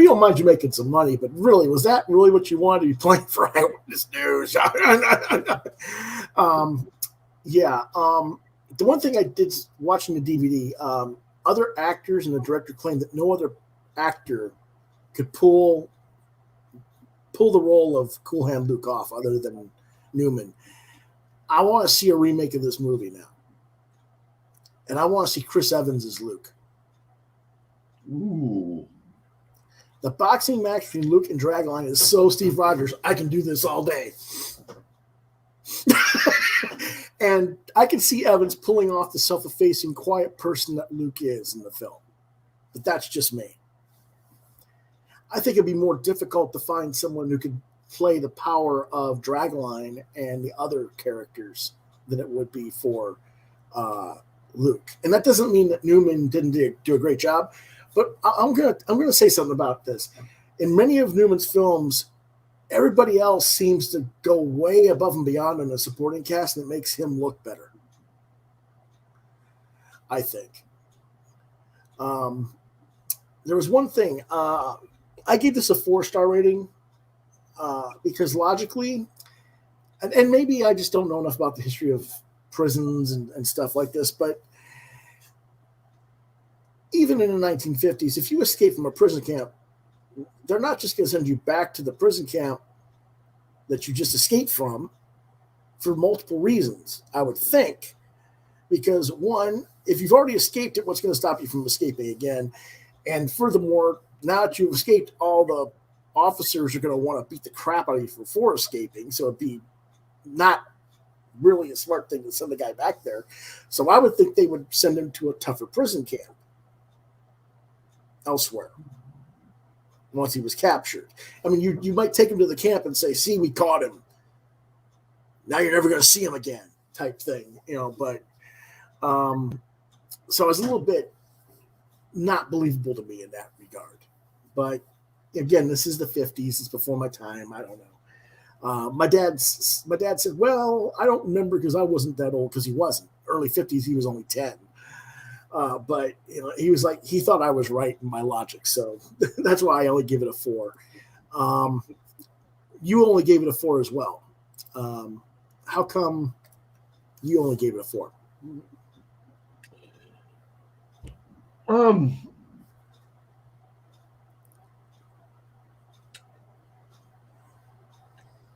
S1: don't mind you making some money, but really, was that really what you wanted to be playing for Eyewitness News? The one thing I did watching the DVD, other actors and the director claimed that no other actor could pull the role of Cool Hand Luke off other than Newman. I want to see a remake of this movie now. And I want to see Chris Evans as Luke.
S2: Ooh.
S1: The boxing match between Luke and Dragline is so Steve Rogers, I can do this all day. And I can see Evans pulling off the self-effacing, quiet person that Luke is in the film. But that's just me. I think it'd be more difficult to find someone who could play the power of Dragline and the other characters than it would be for Luke. And that doesn't mean that Newman didn't do a great job, but I'm gonna say something about this. In many of Newman's films, everybody else seems to go way above and beyond in the supporting cast, and it makes him look better, I think. There was one thing. I gave this a 4-star rating because logically, and maybe I just don't know enough about the history of prisons and stuff like this, but even in the 1950s, if you escape from a prison camp, they're not just going to send you back to the prison camp that you just escaped from for multiple reasons, I would think. Because one, if you've already escaped it, what's going to stop you from escaping again? And furthermore, now that you've escaped, all the officers are going to want to beat the crap out of you for escaping. So it'd be not really a smart thing to send the guy back there. So I would think they would send him to a tougher prison camp elsewhere once he was captured. I mean, you might take him to the camp and say, see, we caught him. Now you're never going to see him again type thing, but so it was a little bit not believable to me in that regard. But again, this is the 50s. It's before my time. I don't know. My dad said, well, I don't remember because I wasn't that old, because he wasn't. Early 50s, he was only 10. But he was like, he thought I was right in my logic. So that's why I only give it a 4. You only gave it a 4 as well. How come you only gave it a 4?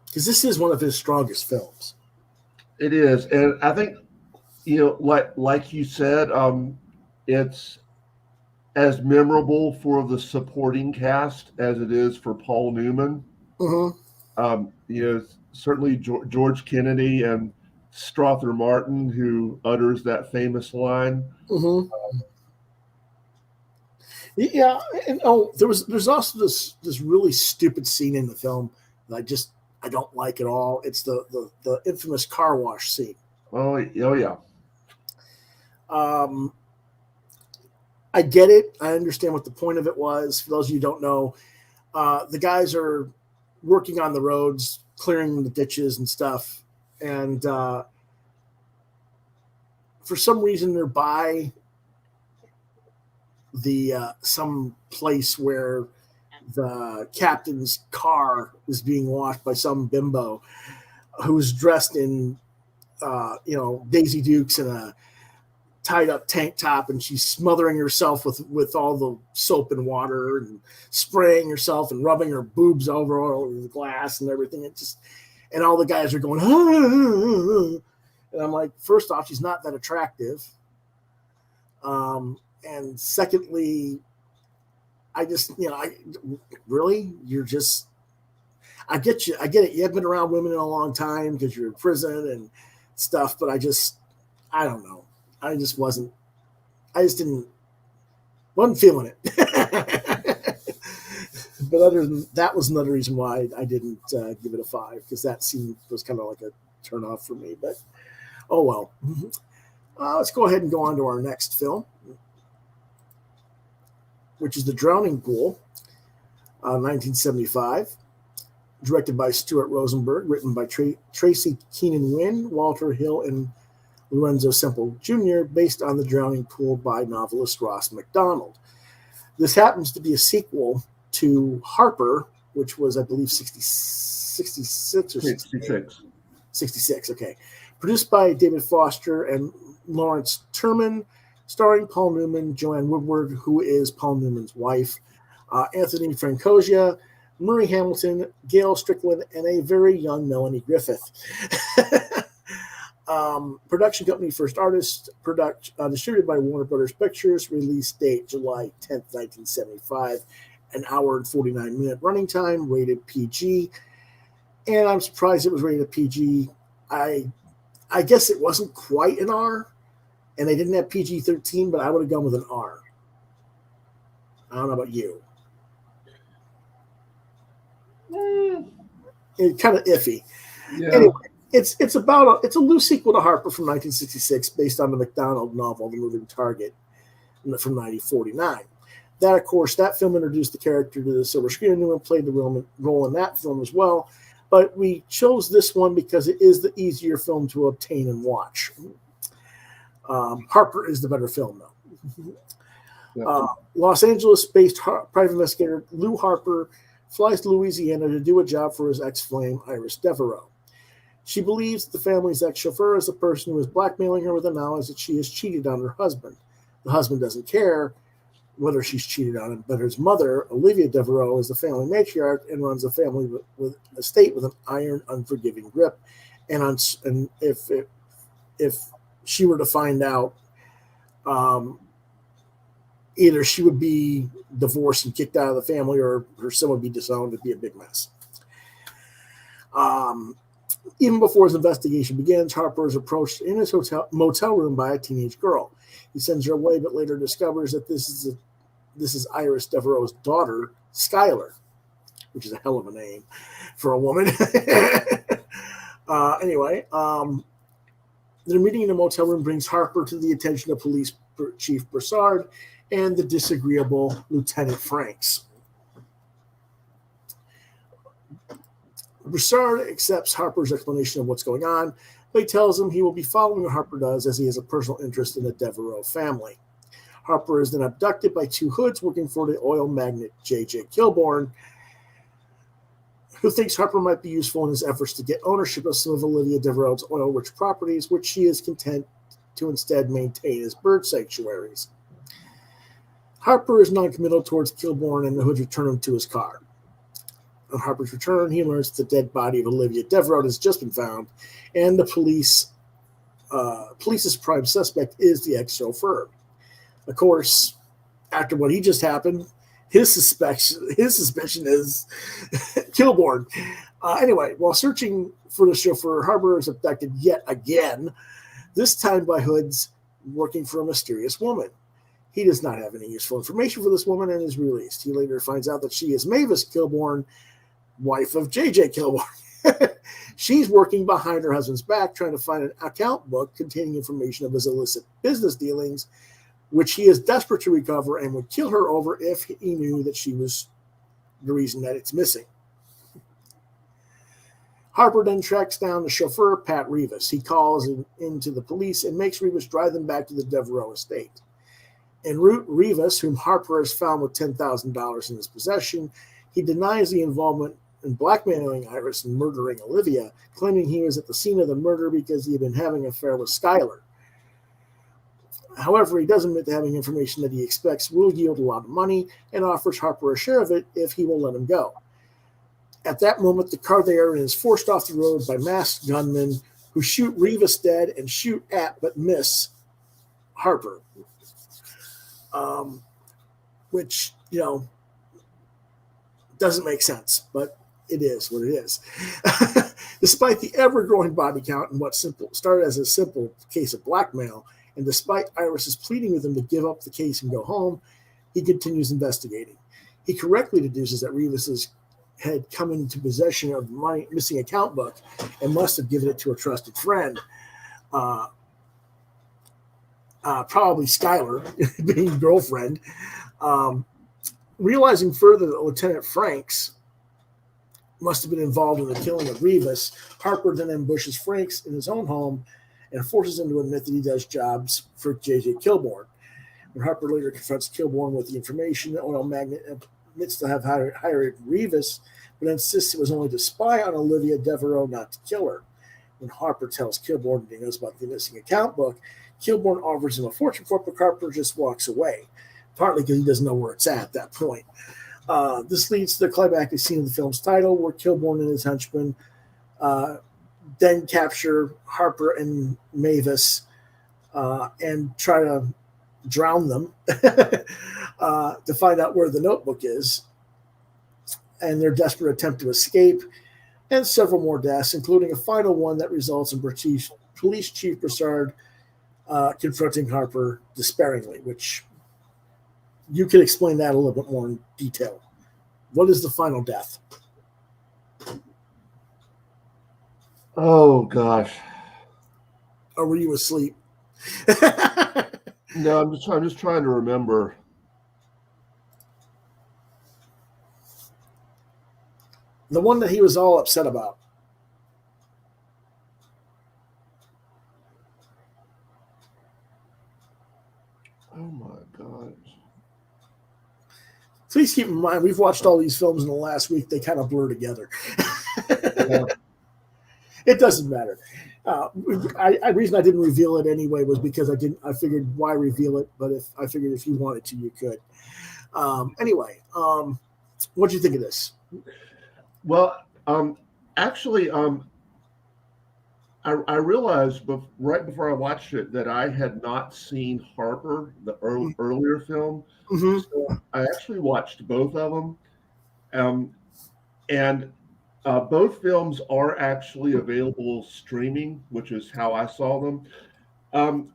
S1: Because this is one of his strongest films.
S2: It is, and I think like you said, it's as memorable for the supporting cast as it is for Paul Newman.
S1: Mm-hmm.
S2: Certainly George Kennedy and Strother Martin, who utters that famous line.
S1: Mm-hmm. Yeah, and there's also this really stupid scene in the film that I don't like at all. It's the infamous car wash scene.
S2: Oh yeah.
S1: I get it. I understand what the point of it was. For those of you who don't know, the guys are working on the roads, clearing the ditches and stuff, and for some reason they're by the some place where the captain's car is being washed by some bimbo who's dressed in Daisy Dukes and a tied up tank top, and she's smothering herself with all the soap and water and spraying herself and rubbing her boobs over all over the glass and everything. And all the guys are going, ah. And I'm like, first off, she's not that attractive. And secondly, I just, I get you. I get it. You have been around women in a long time because you're in prison and stuff, but I don't know. I just wasn't feeling it. But other than that was another reason why I didn't give it a 5, because that scene was kind of like a turn off for me. But oh well. Let's go ahead and go on to our next film, which is The Drowning Pool, 1975, directed by Stuart Rosenberg, written by Tracy Keenan Wynn, Walter Hill, and Lorenzo Semple Jr., based on The Drowning Pool by novelist Ross MacDonald. This happens to be a sequel to Harper, which was, I believe, 66 or
S2: 66.
S1: 66, okay. Produced by David Foster and Lawrence Turman, starring Paul Newman, Joanne Woodward, who is Paul Newman's wife, Anthony Franciosa, Murray Hamilton, Gail Strickland, and a very young Melanie Griffith. Production company First Artist, distributed by Warner Brothers Pictures, release date July 10th, 1975, an hour and 49-minute running time, rated PG. And I'm surprised it was rated PG. I guess it wasn't quite an R, and they didn't have PG-13, but I would have gone with an R. I don't know about you. It's kind of iffy.
S2: Yeah.
S1: Anyway, it's a loose sequel to Harper from 1966, based on the MacDonald novel The Moving Target from 1949. That, of course, that film introduced the character to the silver screen, and Newman played the role in that film as well. But we chose this one because it is the easier film to obtain and watch. Harper is the better film, though.
S2: Yeah.
S1: Los Angeles-based private investigator Lou Harper flies to Louisiana to do a job for his ex-flame, Iris Devereaux. She believes the family's ex-chauffeur is the person who is blackmailing her with the knowledge that she has cheated on her husband. The husband doesn't care whether she's cheated on him, but his mother, Olivia Devereaux, is the family matriarch and runs a family with a state with an iron, unforgiving grip. And if she were to find out, either she would be divorced and kicked out of the family, or her son would be disowned. It'd be a big mess. Even before his investigation begins, Harper is approached in his motel room by a teenage girl. He sends her away, but later discovers that this is Iris Devereaux's daughter, Skylar, which is a hell of a name for a woman. Anyway, their meeting in a motel room brings Harper to the attention of Police Chief Broussard and the disagreeable Lieutenant Franks. Broussard accepts Harper's explanation of what's going on, but he tells him he will be following what Harper does, as he has a personal interest in the Devereaux family. Harper is then abducted by two hoods working for the oil magnate J.J. Kilbourne, who thinks Harper might be useful in his efforts to get ownership of some of Olivia Devereaux's oil-rich properties, which she is content to instead maintain as bird sanctuaries. Harper is non-committal towards Kilbourne, and the hoods return him to his car. On Harper's return, he learns that the dead body of Olivia Devereaux has just been found, and the police's prime suspect is the ex-chauffeur. Of course, after what he just happened, his suspicion is Kilbourne. Anyway, while searching for the chauffeur, Harper is abducted yet again, this time by hoods working for a mysterious woman. He does not have any useful information for this woman and is released. He later finds out that she is Mavis Kilbourne, wife of J.J. Kilborn. She's working behind her husband's back, trying to find an account book containing information of his illicit business dealings, which he is desperate to recover and would kill her over if he knew that she was the reason that it's missing. Harper then tracks down the chauffeur, Pat Rivas. He calls into the police and makes Rivas drive them back to the Devereaux estate. En route, Rivas, whom Harper has found with $10,000 in his possession, he denies the involvement in blackmailing Iris and murdering Olivia, claiming he was at the scene of the murder because he had been having an affair with Skylar. However, he does admit to having information that he expects will yield a lot of money and offers Harper a share of it if he will let him go. At that moment, the car they are in is forced off the road by masked gunmen who shoot Rivas dead and shoot at but miss Harper. Which, doesn't make sense, but it is what it is. Despite the ever-growing body count and what started as a simple case of blackmail, and despite Iris's pleading with him to give up the case and go home, he continues investigating. He correctly deduces that Rivas had come into possession of the missing account book and must have given it to a trusted friend. Probably Skylar, being girlfriend. Realizing further that Lieutenant Franks must have been involved in the killing of Rivas, Harper then ambushes Franks in his own home and forces him to admit that he does jobs for J.J. Kilborn. When Harper later confronts Kilborn with the information, the oil magnate admits to have hired Rivas, but insists it was only to spy on Olivia Devereaux, not to kill her. When Harper tells Kilborn that he knows about the missing account book, Kilborn offers him a fortune for it, but Harper just walks away, partly because he doesn't know where it's at that point. This leads to the climactic scene of the film's title, where Kilborn and his henchmen then capture Harper and Mavis and try to drown them to find out where the notebook is, and their desperate attempt to escape, and several more deaths, including a final one that results in Police Chief Broussard confronting Harper despairingly, which you could explain that a little bit more in detail. What is the final death?
S2: Oh gosh.
S1: Or were you asleep?
S2: No, I'm just trying to remember.
S1: The one that he was all upset about.
S2: Oh my God.
S1: Please keep in mind, we've watched all these films in the last week. They kind of blur together.
S2: Yeah.
S1: It doesn't matter. The reason I didn't reveal it anyway was because I figured why reveal it, but I figured if you wanted to, you could. Anyway, what do you think of this?
S2: Well, actually, I realized right before I watched it that I had not seen Harper, the earlier film.
S1: Mm-hmm.
S2: So I actually watched both of them, and both films are actually available streaming, which is how I saw them.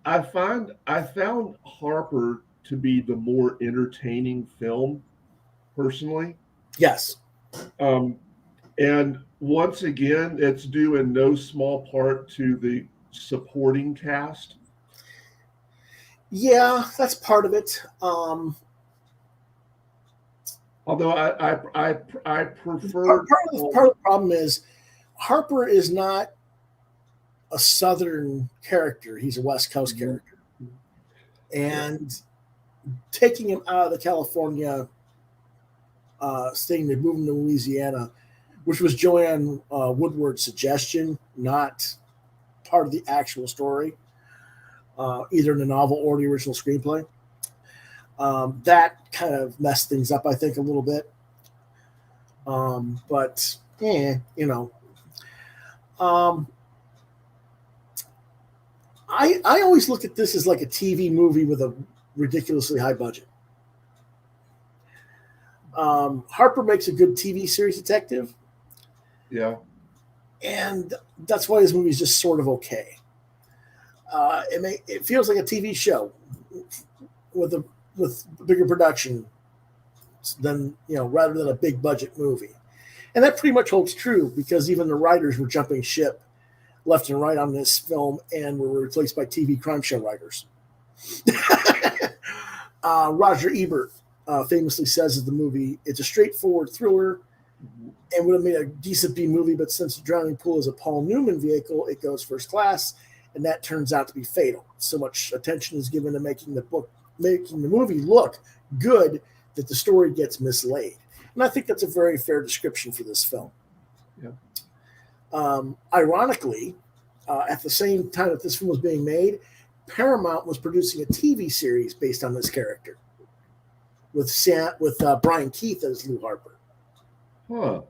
S2: I found Harper to be the more entertaining film, personally.
S1: Yes.
S2: And once again, it's due in no small part to the supporting cast.
S1: Yeah, that's part of it.
S2: Although I prefer
S1: part of the problem is Harper is not a Southern character; he's a West Coast character, and taking him out of the California state, they moved him to Louisiana, which was Joanne Woodward's suggestion, not part of the actual story, either in the novel or the original screenplay. That kind of messed things up, I think, a little bit. But, I always look at this as like a TV movie with a ridiculously high budget. Harper makes a good TV series detective.
S2: Yeah.
S1: And that's why his movie is just sort of okay. It feels like a TV show with bigger production than, rather than a big budget movie. And that pretty much holds true because even the writers were jumping ship left and right on this film and were replaced by TV crime show writers. Roger Ebert famously says of the movie, it's a straightforward thriller and would have made a decent B movie, but since the Drowning Pool is a Paul Newman vehicle, it goes first class, and that turns out to be fatal. So much attention is given to making the movie look good that the story gets mislaid. And I think that's a very fair description for this film.
S2: Yeah.
S1: Ironically, at the same time that this film was being made, Paramount was producing a TV series based on this character with Brian Keith as Lou Harper.
S2: Huh.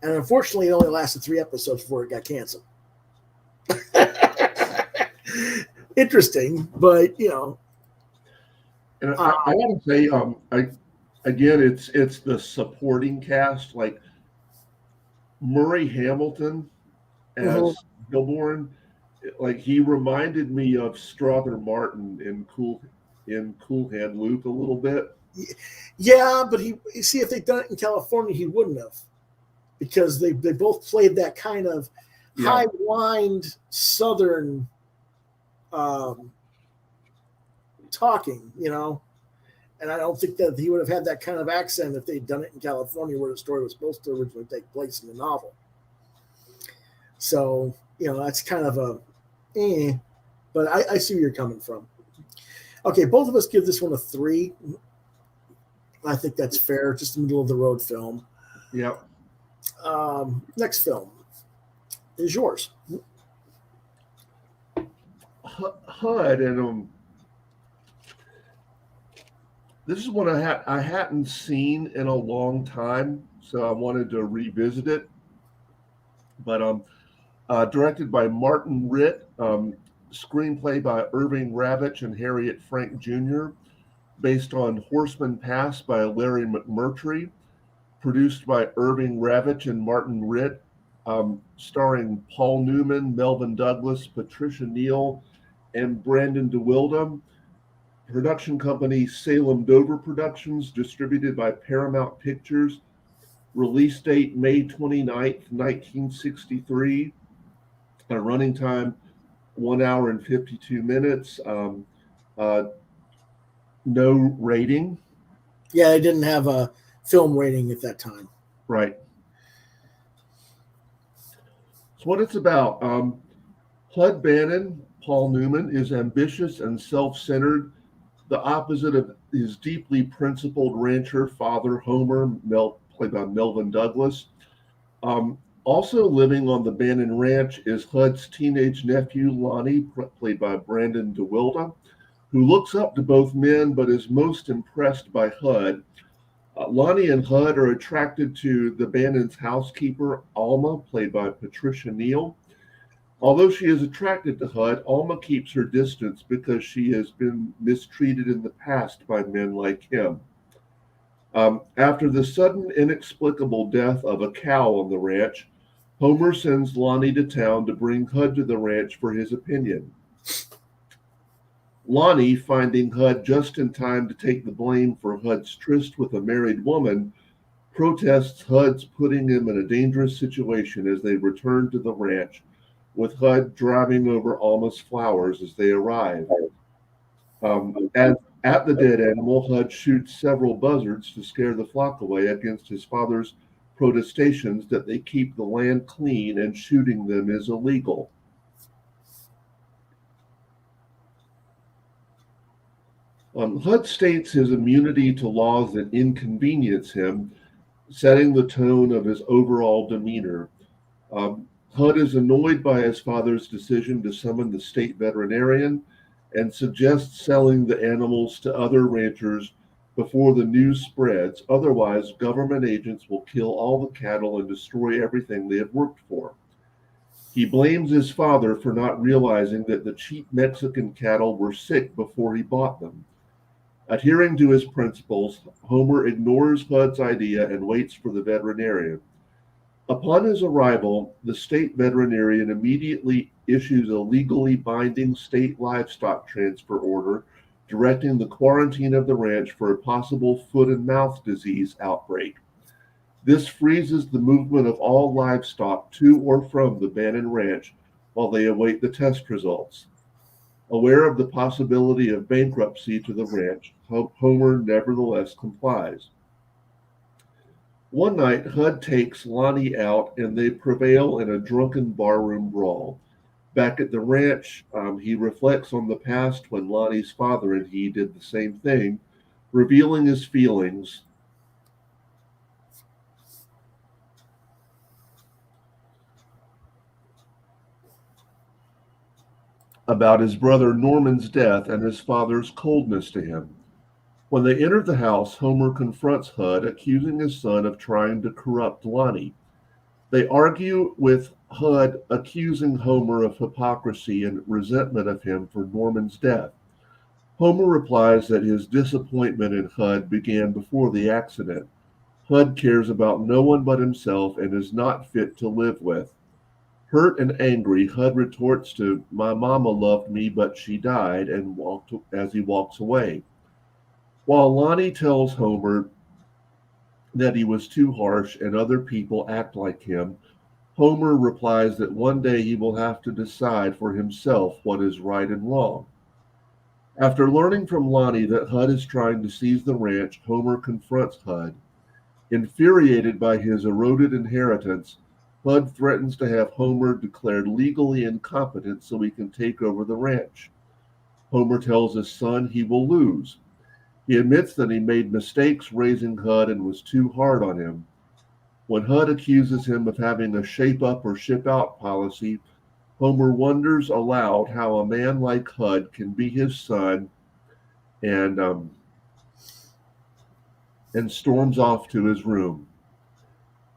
S1: And unfortunately, it only lasted 3 episodes before it got canceled. Interesting, but you know.
S2: And I got to say, it's the supporting cast, like Murray Hamilton as Gilborn. Like he reminded me of Strother Martin in Cool Hand Luke a little bit.
S1: Yeah, but if they'd done it in California, he wouldn't have, because they both played that kind of high wind Southern talking, you know. And I don't think that he would have had that kind of accent if they'd done it in California, where the story was supposed to originally take place in the novel. So, you know, that's kind of but I see where you're coming from. Okay, both of us give this one a 3. I think that's fair. Just a middle of the road film.
S2: Yeah.
S1: Next film is yours.
S2: HUD, and this is one I hadn't seen in a long time, so I wanted to revisit it. But directed by Martin Ritt, screenplay by Irving Ravitch and Harriet Frank Jr., based on Horseman Pass by Larry McMurtry, produced by Irving Ravitch and Martin Ritt, starring Paul Newman, Melvin Douglas, Patricia Neal, and Brandon DeWilde. Production company Salem Dover Productions, distributed by Paramount Pictures. Release date May 29th, 1963. Running time 1 hour and 52 minutes. No rating.
S1: Yeah, they didn't have a film rating at that time.
S2: Right. So what it's about, HUD Bannon, Paul Newman, is ambitious and self-centered, the opposite of his deeply principled rancher father, Homer, played by Melvin Douglas. Also living on the Bannon Ranch is HUD's teenage nephew, Lonnie, played by Brandon DeWilde, who looks up to both men but is most impressed by HUD. Lonnie and HUD are attracted to the Bannon's housekeeper, Alma, played by Patricia Neal. Although she is attracted to HUD, Alma keeps her distance because she has been mistreated in the past by men like him. After the sudden, inexplicable death of a cow on the ranch, Homer sends Lonnie to town to bring HUD to the ranch for his opinion. Lonnie, finding HUD just in time to take the blame for HUD's tryst with a married woman, protests HUD's putting him in a dangerous situation as they return to the ranch, with HUD driving over Alma's flowers as they arrive. At the dead animal, HUD shoots several buzzards to scare the flock away against his father's protestations that they keep the land clean and shooting them is illegal. HUD states his immunity to laws that inconvenience him, setting the tone of his overall demeanor. HUD is annoyed by his father's decision to summon the state veterinarian and suggests selling the animals to other ranchers before the news spreads. Otherwise, government agents will kill all the cattle and destroy everything they have worked for. He blames his father for not realizing that the cheap Mexican cattle were sick before he bought them. Adhering to his principles, Homer ignores HUD's idea and waits for the veterinarian. Upon his arrival, the state veterinarian immediately issues a legally binding state livestock transfer order directing the quarantine of the ranch for a possible foot and mouth disease outbreak. This freezes the movement of all livestock to or from the Bannon Ranch while they await the test results. Aware of the possibility of bankruptcy to the ranch, Homer nevertheless complies. One night, Hud takes Lonnie out and they prevail in a drunken barroom brawl. Back at the ranch, he reflects on the past when Lonnie's father and he did the same thing, revealing his feelings about his brother Norman's death and his father's coldness to him. When they enter the house, Homer confronts Hud, accusing his son of trying to corrupt Lonnie. They argue with Hud accusing Homer of hypocrisy and resentment of him for Norman's death. Homer replies that his disappointment in Hud began before the accident. Hud cares about no one but himself and is not fit to live with. Hurt and angry, Hud retorts to, "My mama loved me, but she died," and as he walks away. While Lonnie tells Homer that he was too harsh and other people act like him, Homer replies that one day he will have to decide for himself what is right and wrong. After learning from Lonnie that Hud is trying to seize the ranch, Homer confronts Hud. Infuriated by his eroded inheritance, Hud threatens to have Homer declared legally incompetent so he can take over the ranch. Homer tells his son he will lose. He admits that he made mistakes raising Hud and was too hard on him. When Hud accuses him of having a shape up or ship out policy, Homer wonders aloud how a man like Hud can be his son and storms off to his room.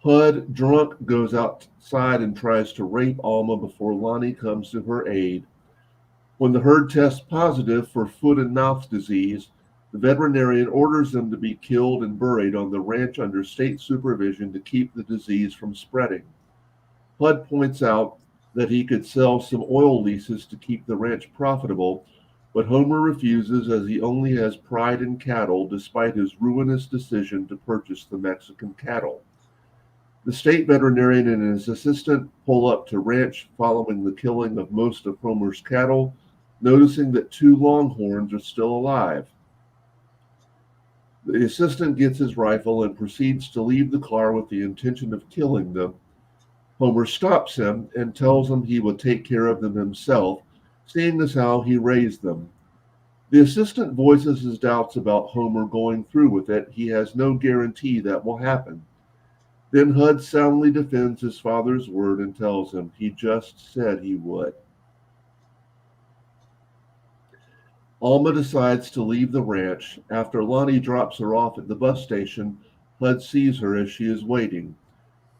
S2: Hud, drunk, goes outside and tries to rape Alma before Lonnie comes to her aid. When the herd tests positive for foot and mouth disease, the veterinarian orders them to be killed and buried on the ranch under state supervision to keep the disease from spreading. Hud points out that he could sell some oil leases to keep the ranch profitable, but Homer refuses as he only has pride in cattle despite his ruinous decision to purchase the Mexican cattle. The state veterinarian and his assistant pull up to ranch following the killing of most of Homer's cattle, noticing that 2 longhorns are still alive. The assistant gets his rifle and proceeds to leave the car with the intention of killing them. Homer stops him and tells him he will take care of them himself, seeing as how he raised them. The assistant voices his doubts about Homer going through with it. He has no guarantee that will happen. Then Hud soundly defends his father's word and tells him he just said he would. Alma decides to leave the ranch. After Lonnie drops her off at the bus station, Hud sees her as she is waiting.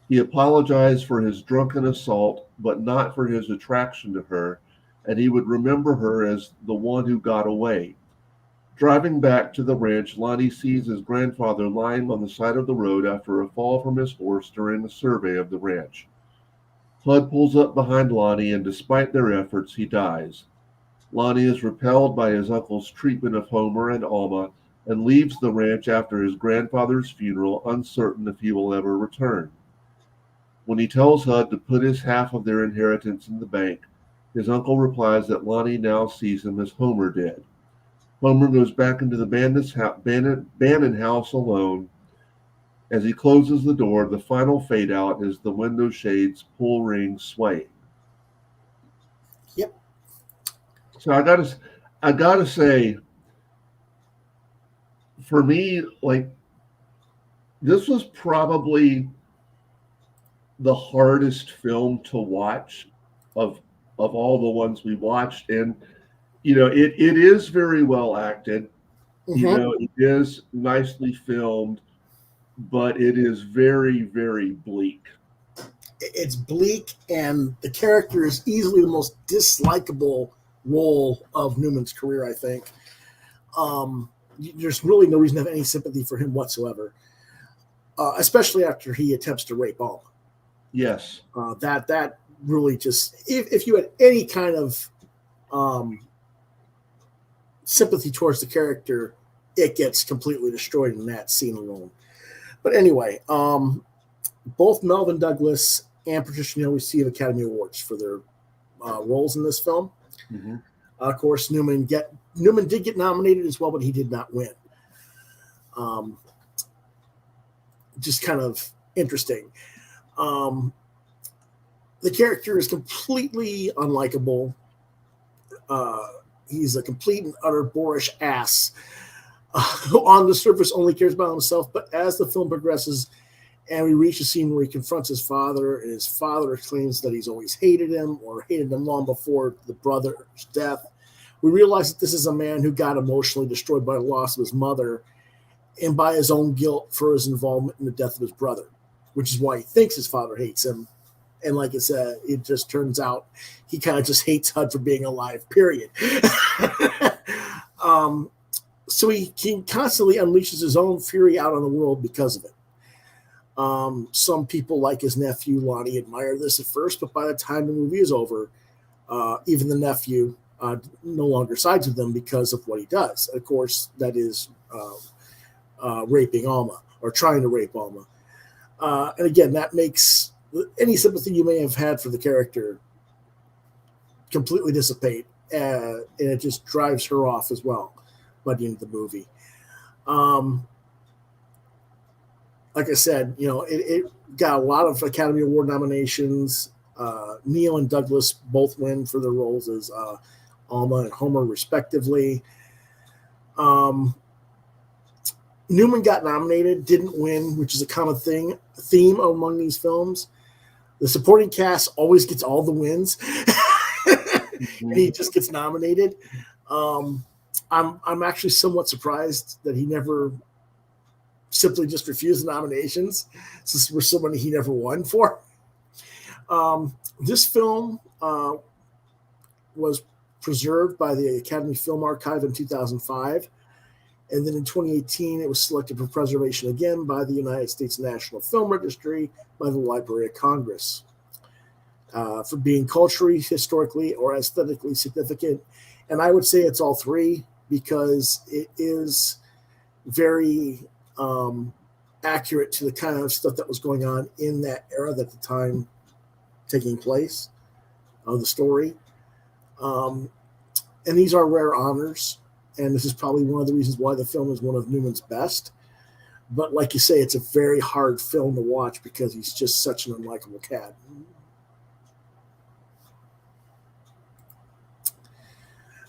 S2: He apologized for his drunken assault, but not for his attraction to her, and he would remember her as the one who got away. Driving back to the ranch, Lonnie sees his grandfather lying on the side of the road after a fall from his horse during a survey of the ranch. Hud pulls up behind Lonnie, and despite their efforts, he dies. Lonnie is repelled by his uncle's treatment of Homer and Alma and leaves the ranch after his grandfather's funeral, uncertain if he will ever return. When he tells Hud to put his half of their inheritance in the bank, his uncle replies that Lonnie now sees him as Homer did. Homer goes back into the Bannon house alone. As he closes the door, the final fade out is the window shades pull ring swaying.
S1: Yep.
S2: So I gotta say, for me, like, this was probably the hardest film to watch of all the ones we watched, and it is very well acted.
S1: Mm-hmm.
S2: It is nicely filmed, but it is very, very bleak.
S1: It's bleak, and the character is easily the most dislikable role of Newman's career, I think. There's really no reason to have any sympathy for him whatsoever, especially after he attempts to rape Alma.
S2: Yes.
S1: That really just, if you had any kind of sympathy towards the character, it gets completely destroyed in that scene alone. But anyway, Both Melvin Douglas and Patricia Neal received Academy Awards for their roles in this film.
S2: Mm-hmm.
S1: Of course, Newman did get nominated as well, but he did not win. Just kind of interesting. The character is completely unlikable. He's a complete and utter boorish ass who on the surface only cares about himself, but as the film progresses and we reach a scene where he confronts his father, and his father claims that he's always hated him or hated him long before the brother's death, we realize that this is a man who got emotionally destroyed by the loss of his mother and by his own guilt for his involvement in the death of his brother, which is why he thinks his father hates him. And like I said, it just turns out he kind of just hates HUD for being alive, period. So he constantly unleashes his own fury out on the world because of it. Some people, like his nephew Lonnie, admire this at first, but by the time the movie is over, even the nephew no longer sides with them because of what he does. Of course, that is raping Alma, or trying to rape Alma. And again, that makes any sympathy you may have had for the character completely dissipate, and it just drives her off as well by the end of the movie. Like I said, it got a lot of Academy Award nominations. Neal and Douglas both win for their roles as Alma and Homer, respectively. Newman got nominated, didn't win, which is a common theme among these films. The supporting cast always gets all the wins, and he just gets nominated. I'm actually somewhat surprised that he never simply just refused the nominations, since there were so many he never won for. This film was preserved by the Academy Film Archive in 2005. And then in 2018, it was selected for preservation again by the United States National Film Registry by the Library of Congress for being culturally, historically, or aesthetically significant. And I would say it's all three, because it is very accurate to the kind of stuff that was going on in that era at the time taking place of the story. And these are rare honors. And this is probably one of the reasons why the film is one of Newman's best. But like you say, it's a very hard film to watch because he's just such an unlikable cat.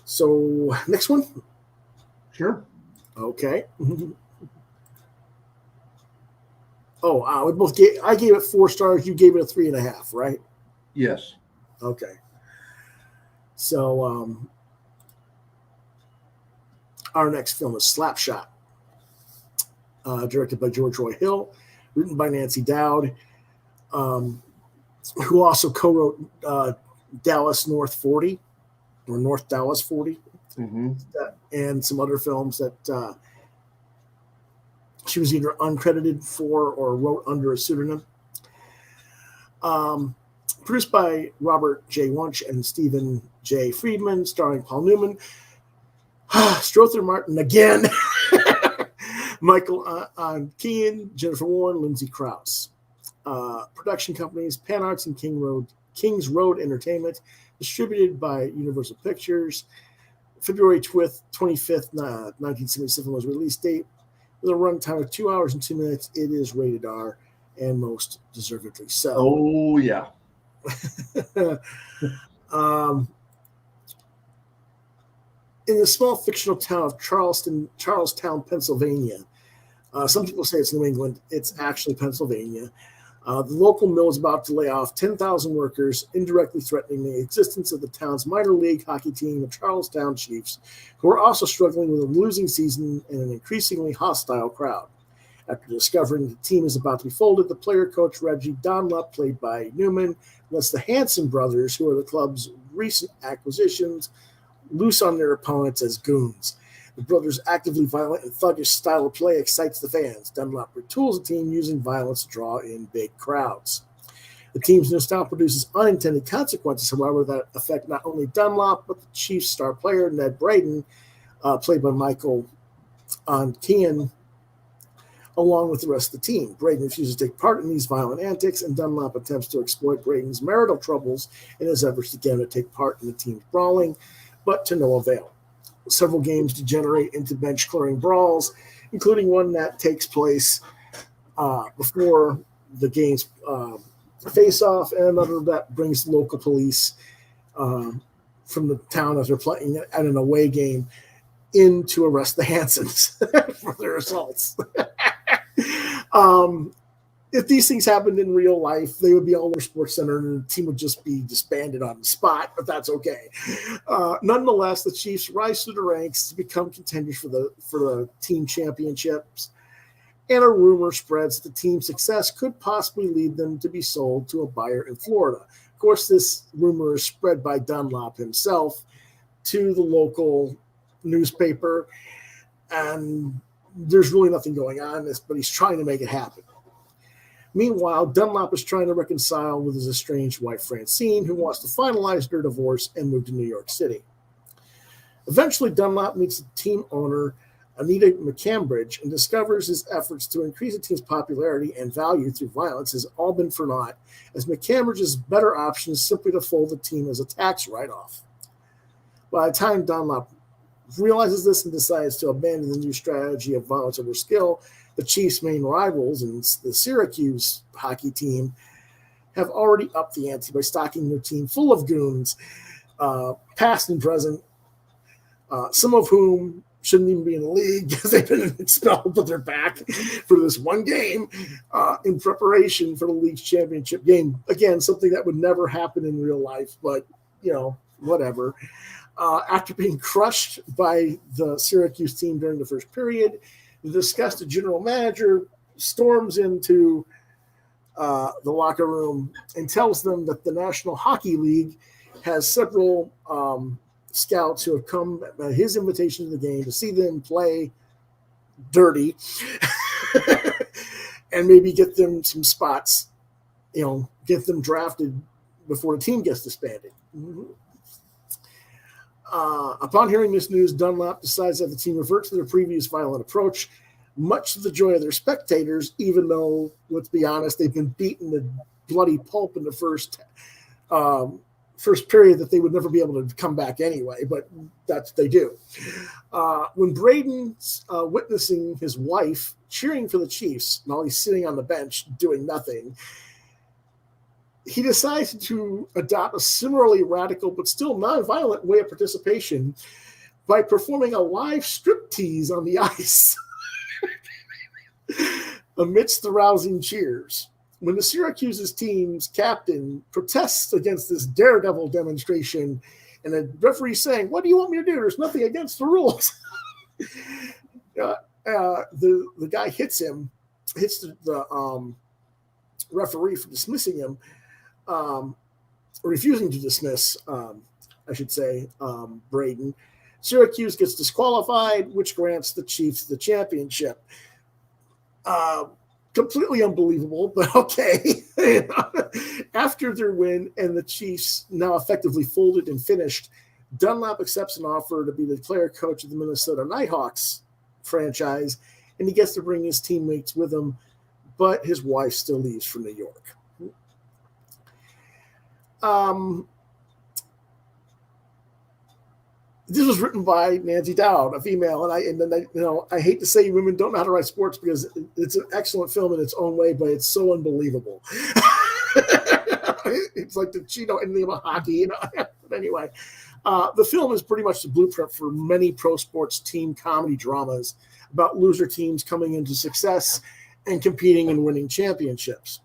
S1: So, next one?
S2: Sure.
S1: Okay. I gave it 4 stars. You gave it a 3.5, right?
S2: Yes.
S1: Okay. So, our next film is Slapshot, directed by George Roy Hill, written by Nancy Dowd, who also co-wrote Dallas North 40, or North Dallas 40, and some other films that she was either uncredited for or wrote under a pseudonym. Produced by Robert J. Wunsch and Stephen J. Friedman, starring Paul Newman, Strother Martin again, Michael Keane, Jennifer Warren, Lindsay Krause. Production companies: Pan Arts and Kings Road Entertainment, distributed by Universal Pictures. February 25th, 1977 was release date. With a runtime of 2 hours and 2 minutes, it is rated R, and most deservedly so.
S2: Oh, yeah.
S1: In the small fictional town of Charlestown, Pennsylvania. Some people say it's New England. It's actually Pennsylvania. The local mill is about to lay off 10,000 workers, indirectly threatening the existence of the town's minor league hockey team, the Charlestown Chiefs, who are also struggling with a losing season and an increasingly hostile crowd. After discovering the team is about to be folded, the player-coach Reggie Dunlop, played by Newman, lets the Hanson brothers, who are the club's recent acquisitions, loose on their opponents as goons. The brothers' actively violent and thuggish style of play excites the fans. Dunlop retools the team using violence to draw in big crowds. The team's new style produces unintended consequences, however, that affect not only Dunlop, but the Chiefs' star player, Ned Braden, played by Michael Keane, along with the rest of the team. Braden refuses to take part in these violent antics, and Dunlop attempts to exploit Braden's marital troubles in his efforts to get him to take part in the team's brawling, but to no avail. Several games degenerate into bench-clearing brawls, including one that takes place before the game's face-off, and another that brings local police from the town as they're playing at an away game in to arrest the Hansons for their assaults. If these things happened in real life, they would be all over Sports Center and the team would just be disbanded on the spot, but that's okay. Nonetheless, the Chiefs rise through the ranks to become contenders for the team championships, and a rumor spreads that the team's success could possibly lead them to be sold to a buyer in Florida. Of course, this rumor is spread by Dunlop himself to the local newspaper, and there's really nothing going on in this, but he's trying to make it happen. Meanwhile, Dunlop is trying to reconcile with his estranged wife, Francine, who wants to finalize their divorce and move to New York City. Eventually, Dunlop meets the team owner, Anita McCambridge, and discovers his efforts to increase the team's popularity and value through violence has all been for naught, as McCambridge's better option is simply to fold the team as a tax write-off. By the time Dunlop realizes this and decides to abandon the new strategy of violence over skill, the Chiefs' main rivals and the Syracuse hockey team have already upped the ante by stocking their team full of goons, past and present, some of whom shouldn't even be in the league because they've been expelled, but they're back for this one game in preparation for the league's championship game. Again, something that would never happen in real life, but, whatever. After being crushed by the Syracuse team during the first period, the disgusted general manager storms into the locker room and tells them that the National Hockey League has several scouts who have come at his invitation to the game to see them play dirty and maybe get them some spots, get them drafted before the team gets disbanded. Mm-hmm. Upon hearing this news, Dunlop decides that the team reverts to their previous violent approach, much to the joy of their spectators, even though, let's be honest, they've been beaten to bloody pulp in the first period that they would never be able to come back anyway, but that's what they do. When Braden's witnessing his wife cheering for the Chiefs while he's sitting on the bench doing nothing, he decides to adopt a similarly radical but still nonviolent way of participation by performing a live striptease on the ice amidst the rousing cheers. When the Syracuse's team's captain protests against this daredevil demonstration, and the referee saying, "What do you want me to do? There's nothing against the rules." The guy hits the referee for dismissing him, or refusing to dismiss, Braden. Syracuse gets disqualified, which grants the Chiefs the championship. Completely unbelievable, but okay. After their win and the Chiefs now effectively folded and finished, Dunlop accepts an offer to be the player coach of the Minnesota Nighthawks franchise, and he gets to bring his teammates with him, but his wife still leaves for New York. This was written by Nancy Dowd, a female, and I hate to say women don't know how to write sports because it's an excellent film in its own way, but it's so unbelievable. It's like, did she know anything about hockey? But anyway, the film is pretty much the blueprint for many pro sports team comedy dramas about loser teams coming into success and competing and winning championships.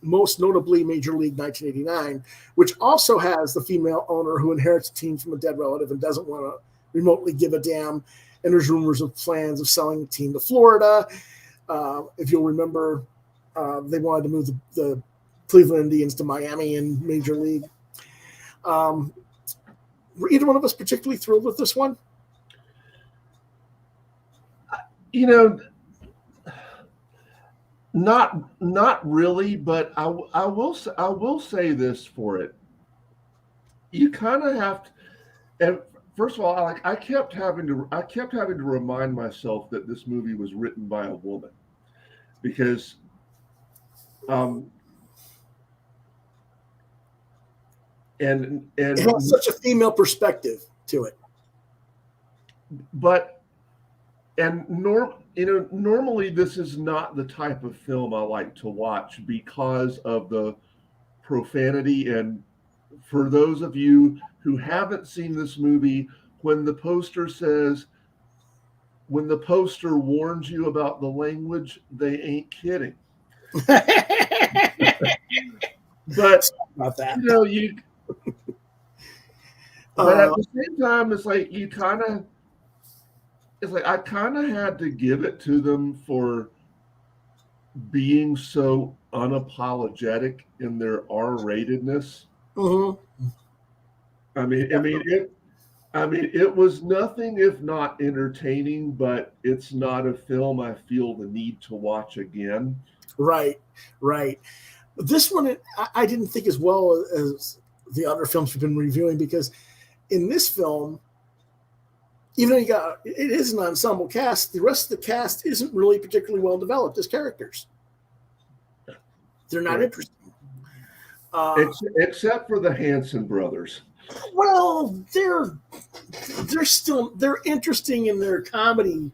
S1: Most notably Major League 1989, which also has the female owner who inherits a team from a dead relative and doesn't want to remotely give a damn. And there's rumors of plans of selling the team to Florida. If you'll remember, they wanted to move the Cleveland Indians to Miami in Major League. Were either one of us particularly thrilled with this one?
S2: Not really, but I will say this for it. You kind of have to. And first of all, I kept having to remind myself that this movie was written by a woman. because and
S1: it has such a female perspective to it.
S2: But normally this is not the type of film I like to watch because of the profanity. And for those of you who haven't seen this movie, when the poster warns you about the language, they ain't kidding. But
S1: about that,
S2: but at the same time, it's like I kind of had to give it to them for being so unapologetic in their R-ratedness.
S1: Mm-hmm.
S2: It was nothing if not entertaining, but it's not a film I feel the need to watch again.
S1: Right. This one, I didn't think as well as the other films we've been reviewing, because in this film, even though it is an ensemble cast, the rest of the cast isn't really particularly well developed as characters. They're not interesting.
S2: Except for the Hanson brothers.
S1: Well, they're interesting in their comedy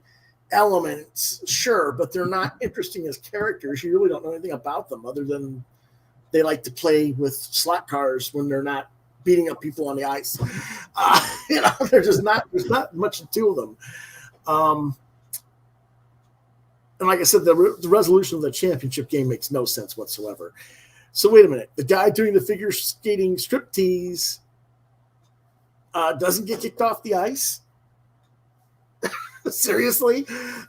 S1: elements, sure, but they're not interesting as characters. You really don't know anything about them other than they like to play with slot cars when they're not beating up people on the ice. There's not much to them. And like I said, the resolution of the championship game makes no sense whatsoever. So wait a minute. The guy doing the figure skating striptease doesn't get kicked off the ice? Seriously?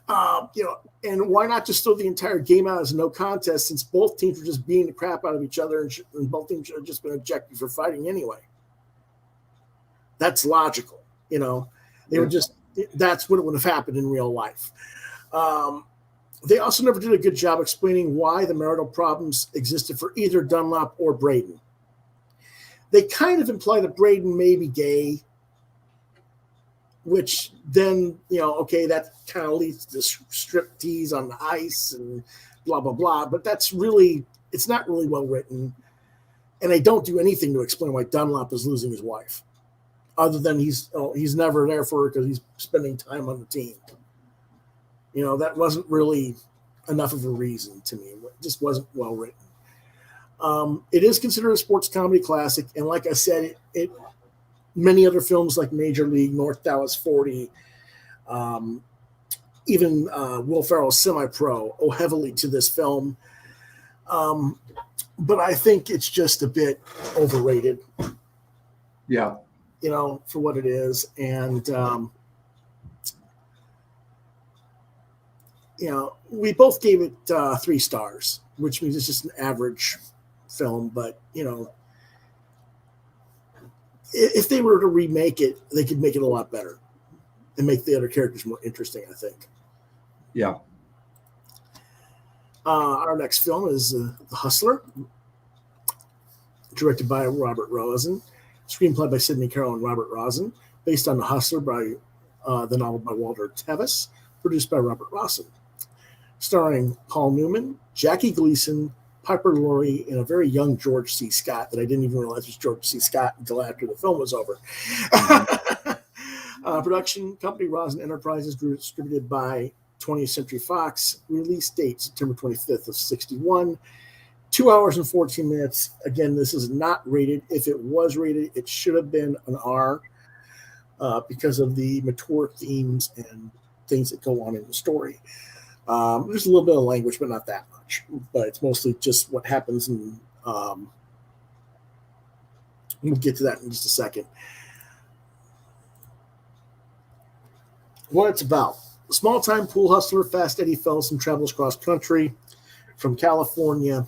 S1: And why not just throw the entire game out as a no contest, since both teams were just beating the crap out of each other and both teams should have just been ejected for fighting anyway? That's logical. They were just, that's what would have happened in real life. They also never did a good job explaining why the marital problems existed for either Dunlop or Braden. They kind of imply that Braden may be gay, which then, that kind of leads to striptease on the ice and blah, blah, blah. But it's not really well written. And they don't do anything to explain why Dunlop is losing his wife, other than he's never there for her because he's spending time on the team. That wasn't really enough of a reason to me. It just wasn't well written. It is considered a sports comedy classic, and like I said, many other films like Major League, North Dallas 40, even Will Ferrell's Semi-Pro owe heavily to this film. But I think it's just a bit overrated.
S2: Yeah.
S1: For what it is. And, we both gave it 3 stars, which means it's just an average film. But, if they were to remake it, they could make it a lot better and make the other characters more interesting, I think.
S2: Yeah.
S1: Our next film is The Hustler, directed by Robert Rosen, screenplay by Sidney Carroll and Robert Rosen, based on The Hustler by the novel by Walter Tevis, produced by Robert Rosen, starring Paul Newman, Jackie Gleason, Piper Laurie, and a very young George C. Scott that I didn't even realize was George C. Scott until after the film was over. Production company Rosen Enterprises, distributed by 20th Century Fox. Release date September 25th of 1961. 2 hours and 14 minutes. Again, this is not rated. If it was rated, it should have been an R because of the mature themes and things that go on in the story. There's a little bit of language, but not that much. But it's mostly just what happens, and we'll get to that in just a second. What it's about. A small-time pool hustler, Fast Eddie Felson, travels cross-country from California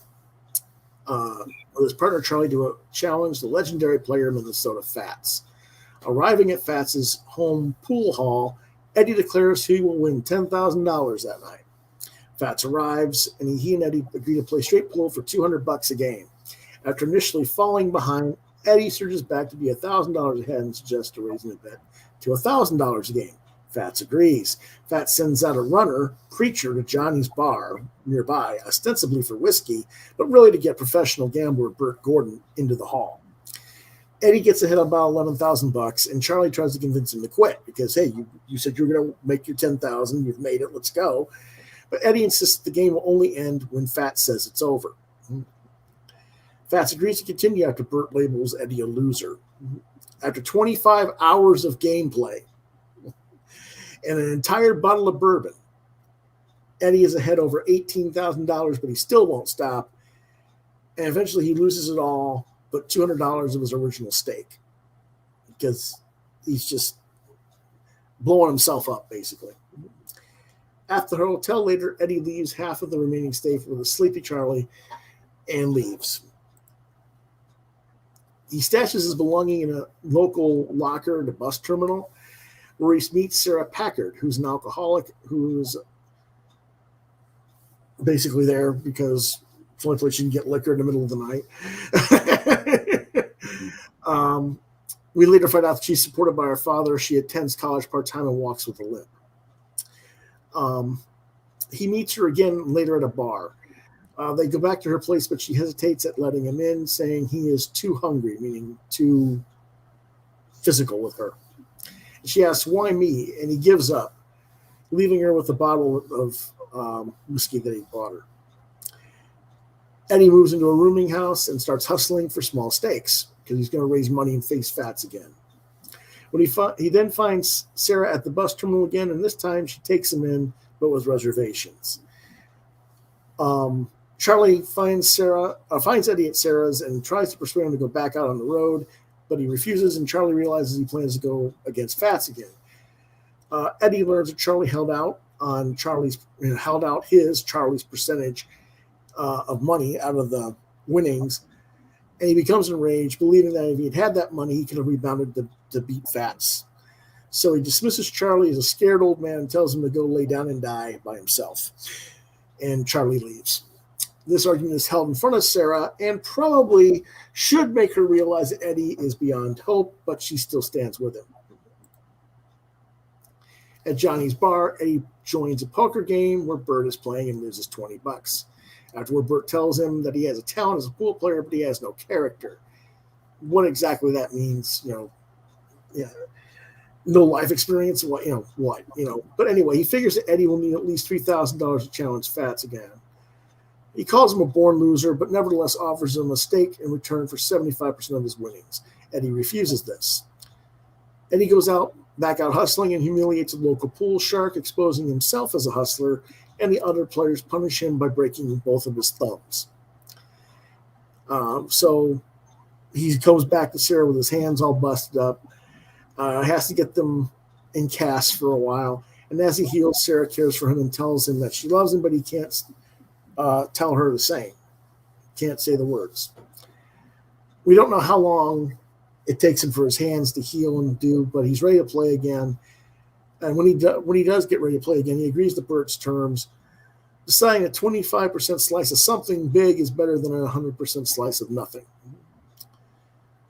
S1: with his partner Charlie to challenge the legendary player Minnesota Fats. Arriving at Fats' home pool hall, Eddie declares he will win $10,000 that night. Fats arrives, and he and Eddie agree to play straight pool for $200 a game. After initially falling behind, Eddie surges back to be $1,000 ahead and suggests to raising the bet to $1,000 a game. Fats agrees. Fats sends out a runner, Preacher, to Johnny's bar nearby, ostensibly for whiskey, but really to get professional gambler Bert Gordon into the hall. Eddie gets ahead of about $11,000, and Charlie tries to convince him to quit because, hey, you said you were going to make your $10,000. You've made it. Let's go. But Eddie insists the game will only end when Fats says it's over. Fats agrees to continue after Bert labels Eddie a loser. After 25 hours of gameplay and an entire bottle of bourbon, Eddie is ahead over $18,000, but he still won't stop. And eventually he loses it all, but $200 of his original stake because he's just blowing himself up, basically. At the hotel later, Eddie leaves half of the remaining stake with a sleepy Charlie and leaves. He stashes his belonging in a local locker at a bus terminal where he meets Sarah Packard, who's an alcoholic, who's basically there because it's the only place you can get liquor in the middle of the night. We later find out that she's supported by her father. She attends college part-time and walks with a limp. He meets her again later at a bar. They go back to her place, but she hesitates at letting him in, saying he is too hungry, meaning too physical with her. She asks, why me? And he gives up, leaving her with a bottle of whiskey that he bought her. Eddie moves into a rooming house and starts hustling for small stakes because he's going to raise money and face Fats again. When he then finds Sarah at the bus terminal again, and this time she takes him in, but with reservations. Charlie finds Eddie at Sarah's and tries to persuade him to go back out on the road, but he refuses, and Charlie realizes he plans to go against Fats again. Eddie learns that Charlie held out Charlie's percentage of money out of the winnings, and he becomes enraged, believing that if he had had that money, he could have rebounded to beat Fats. So he dismisses Charlie as a scared old man and tells him to go lay down and die by himself. And Charlie leaves. This argument is held in front of Sarah and probably should make her realize that Eddie is beyond hope, but she still stands with him. At Johnny's bar, Eddie joins a poker game where Bert is playing and loses $20. Afterward, Bert tells him that he has a talent as a pool player, but he has no character. What exactly that means, no life experience, what. But anyway, he figures that Eddie will need at least $3,000 to challenge Fats again. He calls him a born loser, but nevertheless offers him a stake in return for 75% of his winnings. Eddie refuses this. Eddie goes back out hustling and humiliates a local pool shark, exposing himself as a hustler, and the other players punish him by breaking both of his thumbs. So he comes back to Sarah with his hands all busted up. Has to get them in cast for a while. And as he heals, Sarah cares for him and tells him that she loves him, but he can't tell her the same. Can't say the words. We don't know how long it takes him for his hands to heal and do, but he's ready to play again. And when he does get ready to play again, he agrees to Bert's terms, deciding a 25% slice of something big is better than a 100% slice of nothing.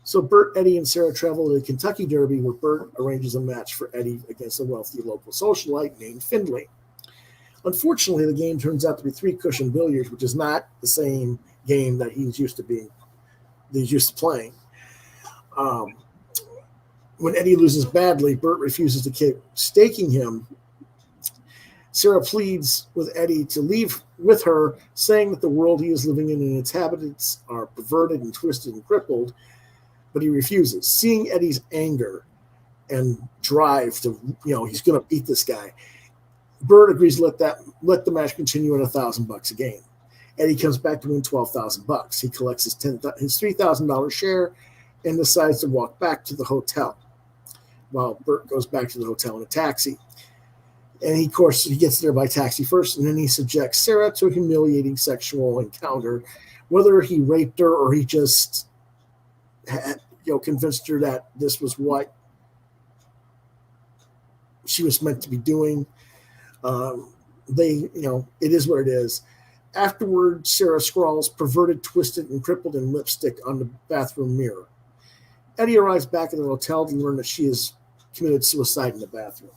S1: So Bert, Eddie, and Sarah travel to the Kentucky Derby, where Bert arranges a match for Eddie against a wealthy local socialite named Findlay. Unfortunately, the game turns out to be three-cushion billiards, which is not the same game that he's used to playing. When Eddie loses badly, Bert refuses to keep staking him. Sarah pleads with Eddie to leave with her, saying that the world he is living in and its inhabitants are perverted and twisted and crippled, but he refuses. Seeing Eddie's anger and drive to, he's going to beat this guy, Bert agrees to let the match continue at $1,000 a game. Eddie comes back to win $12,000. He collects his $3,000 share and decides to walk back to the hotel, while Bert goes back to the hotel in a taxi. And he gets there by taxi first, and then he subjects Sarah to a humiliating sexual encounter, whether he raped her or he just had, convinced her that this was what she was meant to be doing. It is what it is. Afterward, Sarah scrawls perverted, twisted, and crippled in lipstick on the bathroom mirror. Eddie arrives back at the hotel to learn that she has committed suicide in the bathroom.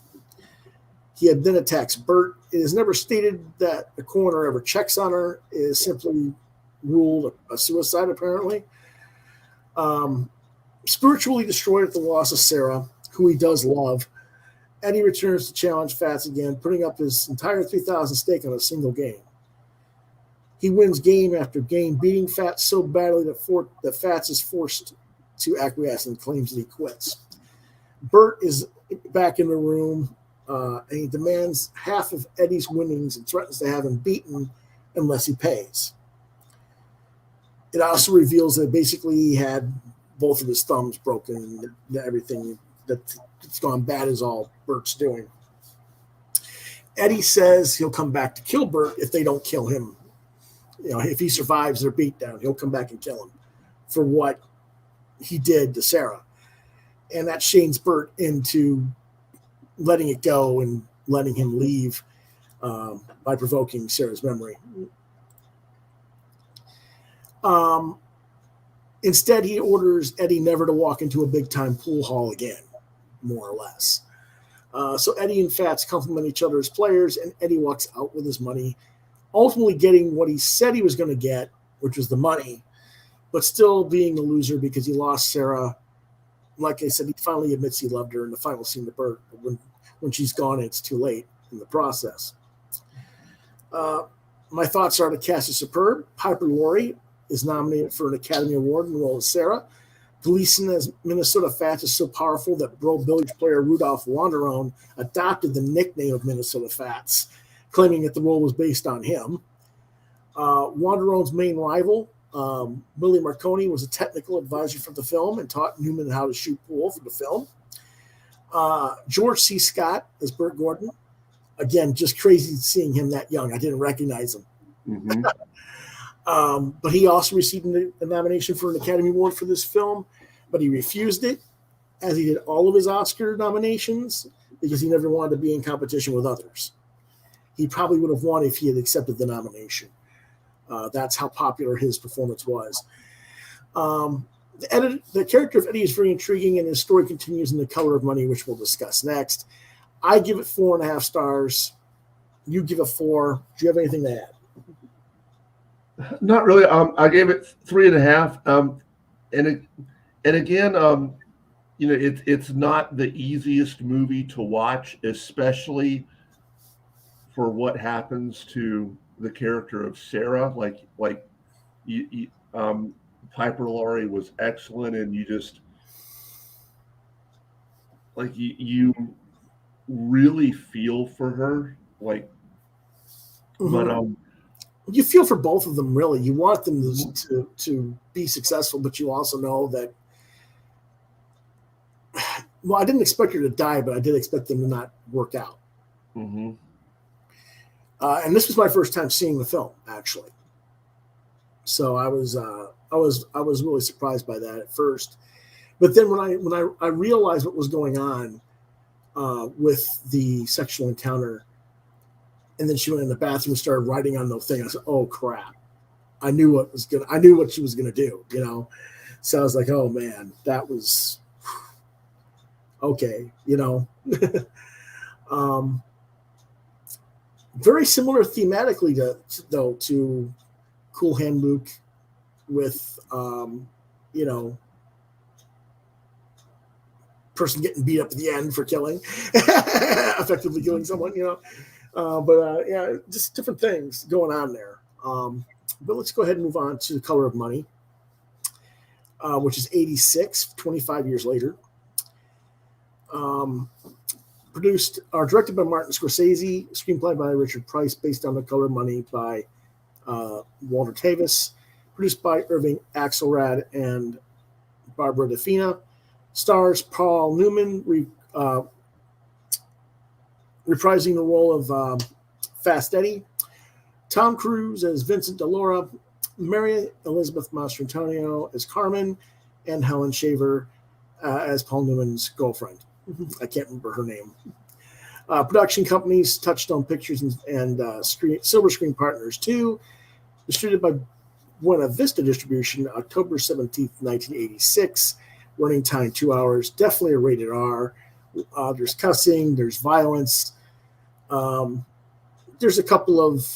S1: He had then attacks Bert. It is never stated that the coroner ever checks on her. It is simply ruled a suicide, apparently. Spiritually destroyed at the loss of Sarah, who he does love, Eddie returns to challenge Fats again, putting up his entire 3,000 stake on a single game. He wins game after game, beating Fats so badly that Fats is forced to acquiesce and claims that he quits. Bert is back in the room, and he demands half of Eddie's winnings and threatens to have him beaten unless he pays. It also reveals that basically he had both of his thumbs broken and everything that's gone bad is all Bert's doing. Eddie says he'll come back to kill Bert if they don't kill him. If he survives their beatdown, he'll come back and kill him for what he did to Sarah. And that shames Bert into letting it go and letting him leave by provoking Sarah's memory. Instead, he orders Eddie never to walk into a big-time pool hall again, more or less. So Eddie and Fats compliment each other as players, and Eddie walks out with his money, ultimately getting what he said he was going to get, which was the money, but still being a loser because he lost Sarah. Like I said, he finally admits he loved her in the final scene of Bert. When she's gone, it's too late in the process. My thoughts are the cast is superb. Piper Laurie is nominated for an Academy Award in the role of Sarah. Gleason as Minnesota Fats is so powerful that Bro Billiards player Rudolph Wanderone adopted the nickname of Minnesota Fats, claiming that the role was based on him. Wanderone's main rival, Willie Marconi, was a technical advisor for the film and taught Newman how to shoot pool for the film. George C. Scott as Bert Gordon. Again, just crazy seeing him that young. I didn't recognize him.
S2: Mm-hmm.
S1: But he also received a nomination for an Academy Award for this film, but he refused it, as he did all of his Oscar nominations, because he never wanted to be in competition with others. He probably would have won if he had accepted the nomination. That's how popular his performance was. The character of Eddie is very intriguing, and his story continues in The Color of Money, which we'll discuss next. I give it 4.5 stars. You give it 4. Do you have anything to add?
S2: Not really. I gave it 3.5. And again, it's not the easiest movie to watch, especially for what happens to the character of Sarah. Piper Laurie was excellent, and you just you really feel for her.
S1: Mm-hmm.
S2: But
S1: you feel for both of them, really. You want them to be successful, but you also know that. Well, I didn't expect her to die, but I did expect them to not work out.
S2: Mm-hmm.
S1: And this was my first time seeing the film, actually. So I was really surprised by that at first, but then when I realized what was going on with the sexual encounter, and then she went in the bathroom and started writing on the thing, I said, "Oh crap!" I knew what she was gonna do, So I was like, "Oh man, that was okay," Very similar thematically to Cool Hand Luke, with person getting beat up at the end for killing, effectively killing someone, yeah, just different things going on there. But let's go ahead and move on to The Color of Money, which is 86, 25 years later. Produced or directed by Martin Scorsese, screenplay by Richard Price, based on The Color of Money by Walter Tevis, produced by Irving Axelrad and Barbara DeFina. Stars Paul Newman reprising the role of Fast Eddie, Tom Cruise as Vincent DeLaura, Mary Elizabeth Mastrantonio as Carmen, and Helen Shaver as Paul Newman's girlfriend. I can't remember her name. Production companies: Touchstone Pictures and Silver Screen Partners 2. Distributed by Buena Vista Distribution, October 17th, 1986. Running time 2 hours. Definitely a rated R. There's cussing. There's violence. There's a couple of,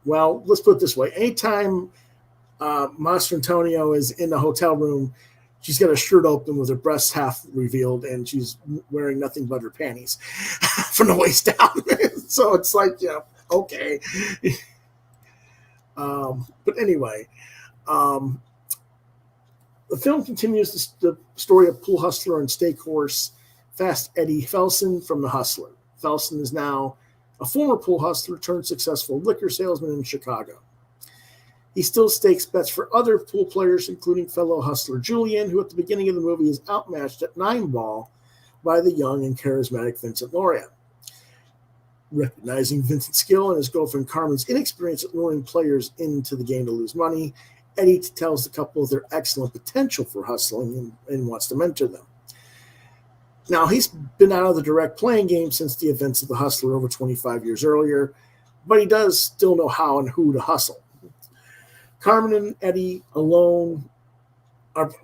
S1: well, let's put it this way. Anytime Master Antonio is in the hotel room, she's got her shirt open with her breasts half revealed, and she's wearing nothing but her panties from the waist down. So it's like, yeah, okay. But anyway, the film continues the story of pool hustler and stake horse Fast Eddie Felsen from The Hustler. Felsen is now a former pool hustler turned successful liquor salesman in Chicago. He still stakes bets for other pool players, including fellow hustler Julian, who at the beginning of the movie is outmatched at 9-ball by the young and charismatic Vincent Loria. Recognizing Vincent's skill and his girlfriend Carmen's inexperience at luring players into the game to lose money, Eddie tells the couple of their excellent potential for hustling and wants to mentor them. Now, he's been out of the direct playing game since the events of The Hustler over 25 years earlier, but he does still know how and who to hustle. Carmen and Eddie alone,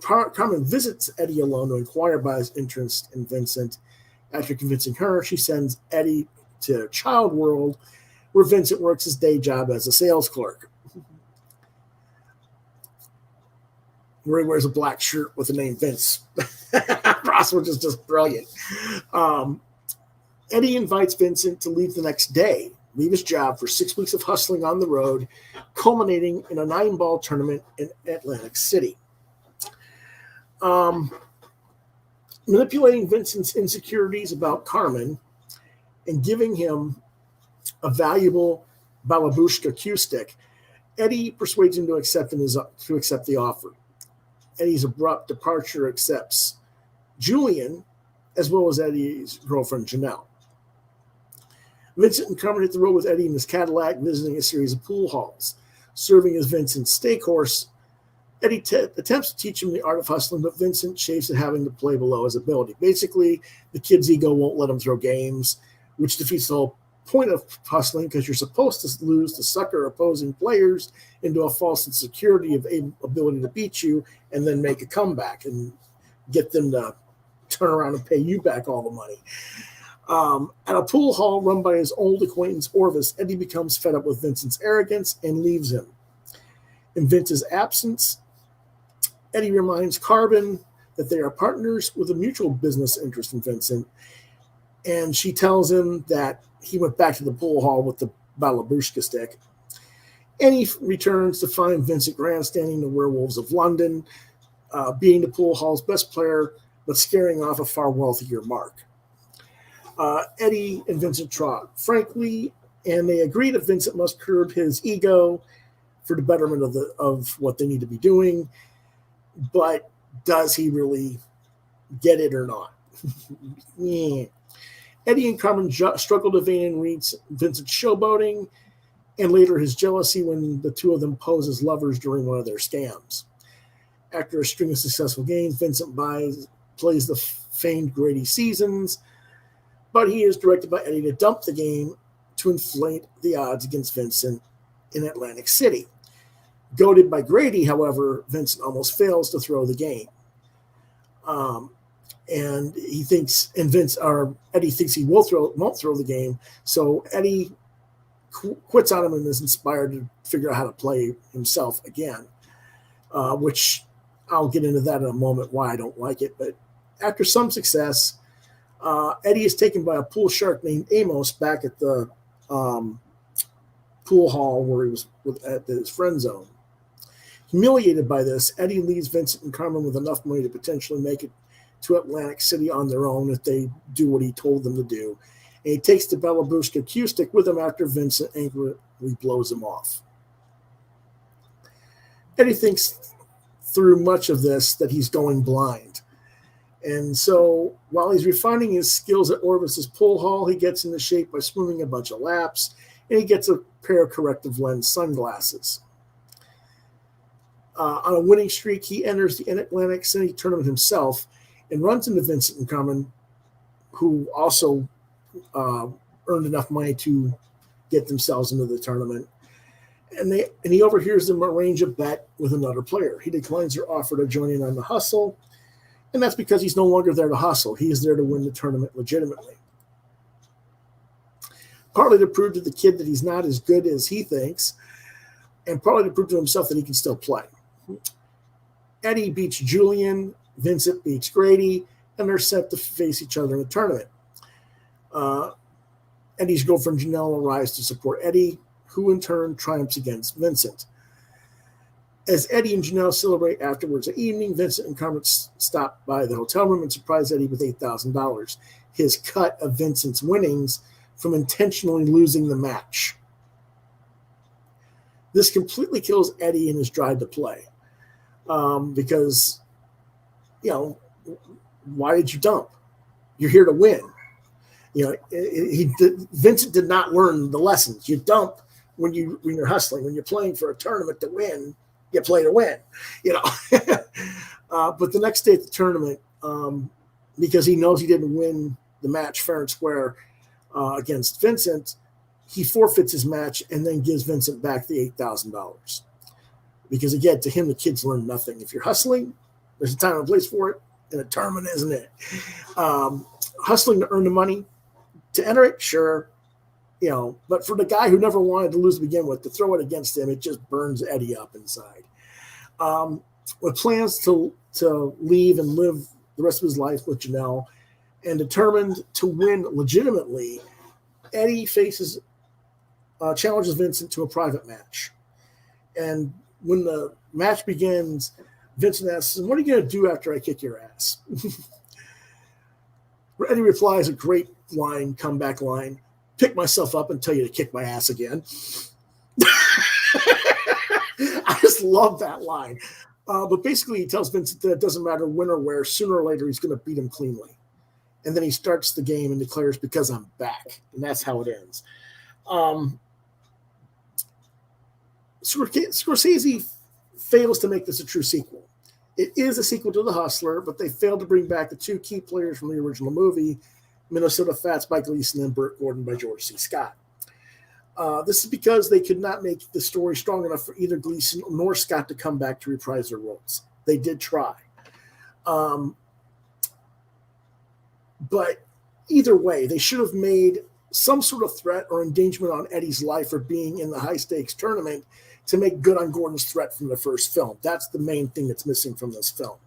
S1: Carmen visits Eddie alone to inquire about his interest in Vincent. After convincing her, she sends Eddie to Child World, where Vincent works his day job as a sales clerk, where he wears a black shirt with the name Vince. Ross, which is just brilliant. Eddie invites Vincent to leave the next day, leave his job for 6 weeks of hustling on the road, culminating in a 9-ball tournament in Atlantic City. Manipulating Vincent's insecurities about Carmen and giving him a valuable Balabushka cue stick, Eddie persuades him to accept the offer. Eddie's abrupt departure accepts Julian, as well as Eddie's girlfriend Janelle. Vincent and Carmen hit the road with Eddie in his Cadillac, visiting a series of pool halls. Serving as Vincent's stake horse, Eddie attempts to teach him the art of hustling, but Vincent chafes at having to play below his ability. Basically, the kid's ego won't let him throw games, which defeats the whole point of hustling, because you're supposed to lose to sucker opposing players into a false insecurity of ability to beat you and then make a comeback and get them to turn around and pay you back all the money. At a pool hall run by his old acquaintance Orvis, Eddie becomes fed up with Vincent's arrogance and leaves him. In Vince's absence, Eddie reminds Carmen that they are partners with a mutual business interest in Vincent, and she tells him that he went back to the pool hall with the Balabushka stick. And he returns to find Vincent grandstanding the Werewolves of London, being the pool hall's best player, but scaring off a far wealthier Mark. Eddie and Vincent trot frankly, and they agree that Vincent must curb his ego for the betterment of what they need to be doing. But does he really get it or not? Yeah. Eddie and Carmen struggle to vein and read Vincent's showboating, and later his jealousy when the two of them pose as lovers during one of their scams. After a string of successful games, Vincent plays the famed Grady Seasons, but he is directed by Eddie to dump the game to inflate the odds against Vincent in Atlantic City. Goaded by Grady, however, Vincent almost fails to throw the game. And Eddie thinks he won't throw the game. So Eddie quits on him and is inspired to figure out how to play himself again, which I'll get into that in a moment, why I don't like it. But after some success, Eddie is taken by a pool shark named Amos back at the pool hall where he was at his friend zone. Humiliated by this, Eddie leaves Vincent and Carmen with enough money to potentially make it to Atlantic City on their own if they do what he told them to do. And he takes the Balabushka cue stick with him after Vincent angrily blows him off. Eddie thinks through much of this that he's going blind. And so while he's refining his skills at Orvis's pool hall, he gets into shape by swimming a bunch of laps, and he gets a pair of corrective lens sunglasses. On a winning streak, he enters the Atlantic City tournament himself and runs into Vincent and Carmen, who also earned enough money to get themselves into the tournament. And he overhears them arrange a bet with another player. He declines their offer to join in on the hustle, and that's because he's no longer there to hustle. He is there to win the tournament legitimately. partly to prove to the kid that he's not as good as he thinks, and partly to prove to himself that he can still play. Eddie beats Julian, Vincent beats Grady, and they're set to face each other in the tournament. Eddie's girlfriend Janelle arrives to support Eddie, who in turn triumphs against Vincent. As Eddie and Janelle celebrate afterwards that evening, Vincent and Carmen stop by the hotel room and surprise Eddie with $8,000, his cut of Vincent's winnings from intentionally losing the match. This completely kills Eddie in his drive to play, because, why did you dump? You're here to win. Vincent did not learn the lessons. You dump when you're hustling. When you're playing for a tournament to win, you play to win. But the next day at the tournament, because he knows he didn't win the match fair and square against Vincent, he forfeits his match and then gives Vincent back the $8,000. Because again, to him, the kids learn nothing. If you're hustling, there's a time and a place for it. In a tournament, isn't it? Hustling to earn the money, to enter it, sure, but for the guy who never wanted to lose to begin with, to throw it against him, it just burns Eddie up inside. With plans to leave and live the rest of his life with Janelle, and determined to win legitimately, Eddie challenges Vincent to a private match. And when the match begins, Vincent asks him, "What are you going to do after I kick your ass?" Eddie replies a great line, comeback line, "Pick myself up and tell you to kick my ass again." I just love that line. But basically, he tells Vincent that it doesn't matter when or where, sooner or later, he's going to beat him cleanly. And then he starts the game and declares, "Because I'm back." And that's how it ends. Scorsese fails to make this a true sequel. It is a sequel to The Hustler, but they failed to bring back the two key players from the original movie, Minnesota Fats by Gleason and Burt Gordon by George C. Scott. This is because they could not make the story strong enough for either Gleason nor Scott to come back to reprise their roles. They did try. But either way, they should have made some sort of threat or endangerment on Eddie's life for being in the high-stakes tournament to make good on Gordon's threat from the first film. That's the main thing that's missing from this film.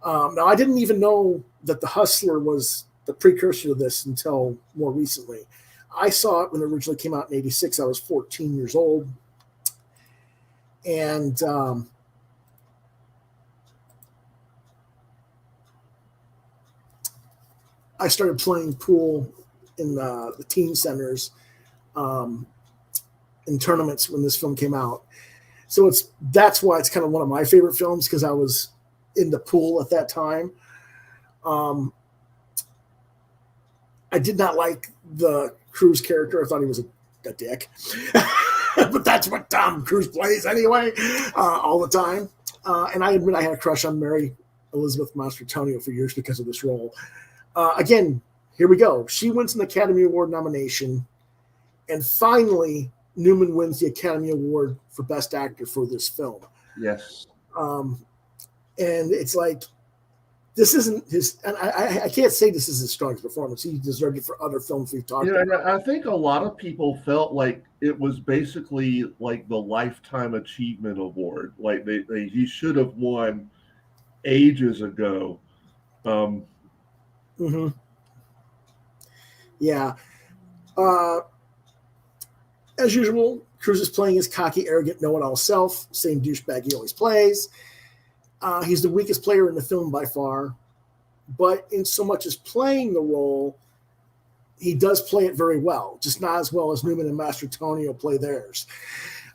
S1: Now, I didn't even know that The Hustler was the precursor to this until more recently. I saw it when it originally came out in '86. I was 14 years old. And I started playing pool in the teen centers in tournaments when this film came out. So that's why it's kind of one of my favorite films, because I was in the pool at that time. I did not like the Cruise character. I thought he was a dick. But that's what Tom Cruise plays anyway, all the time. And I admit I had a crush on Mary Elizabeth Mastrantonio for years because of this role. Again, here we go. She wins an Academy Award nomination, and finally Newman wins the Academy Award for Best Actor for this film.
S2: Yes.
S1: And it's like, this isn't his, and I can't say this is his strongest performance. He deserved it for other films we've talked about.
S2: And I think a lot of people felt like it was basically like the Lifetime Achievement Award. Like he should have won ages ago.
S1: Yeah. As usual, Cruise is playing his cocky, arrogant, know-it-all self, same douchebag he always plays. He's the weakest player in the film by far, but in so much as playing the role, he does play it very well, just not as well as Newman and Mastrantonio play theirs.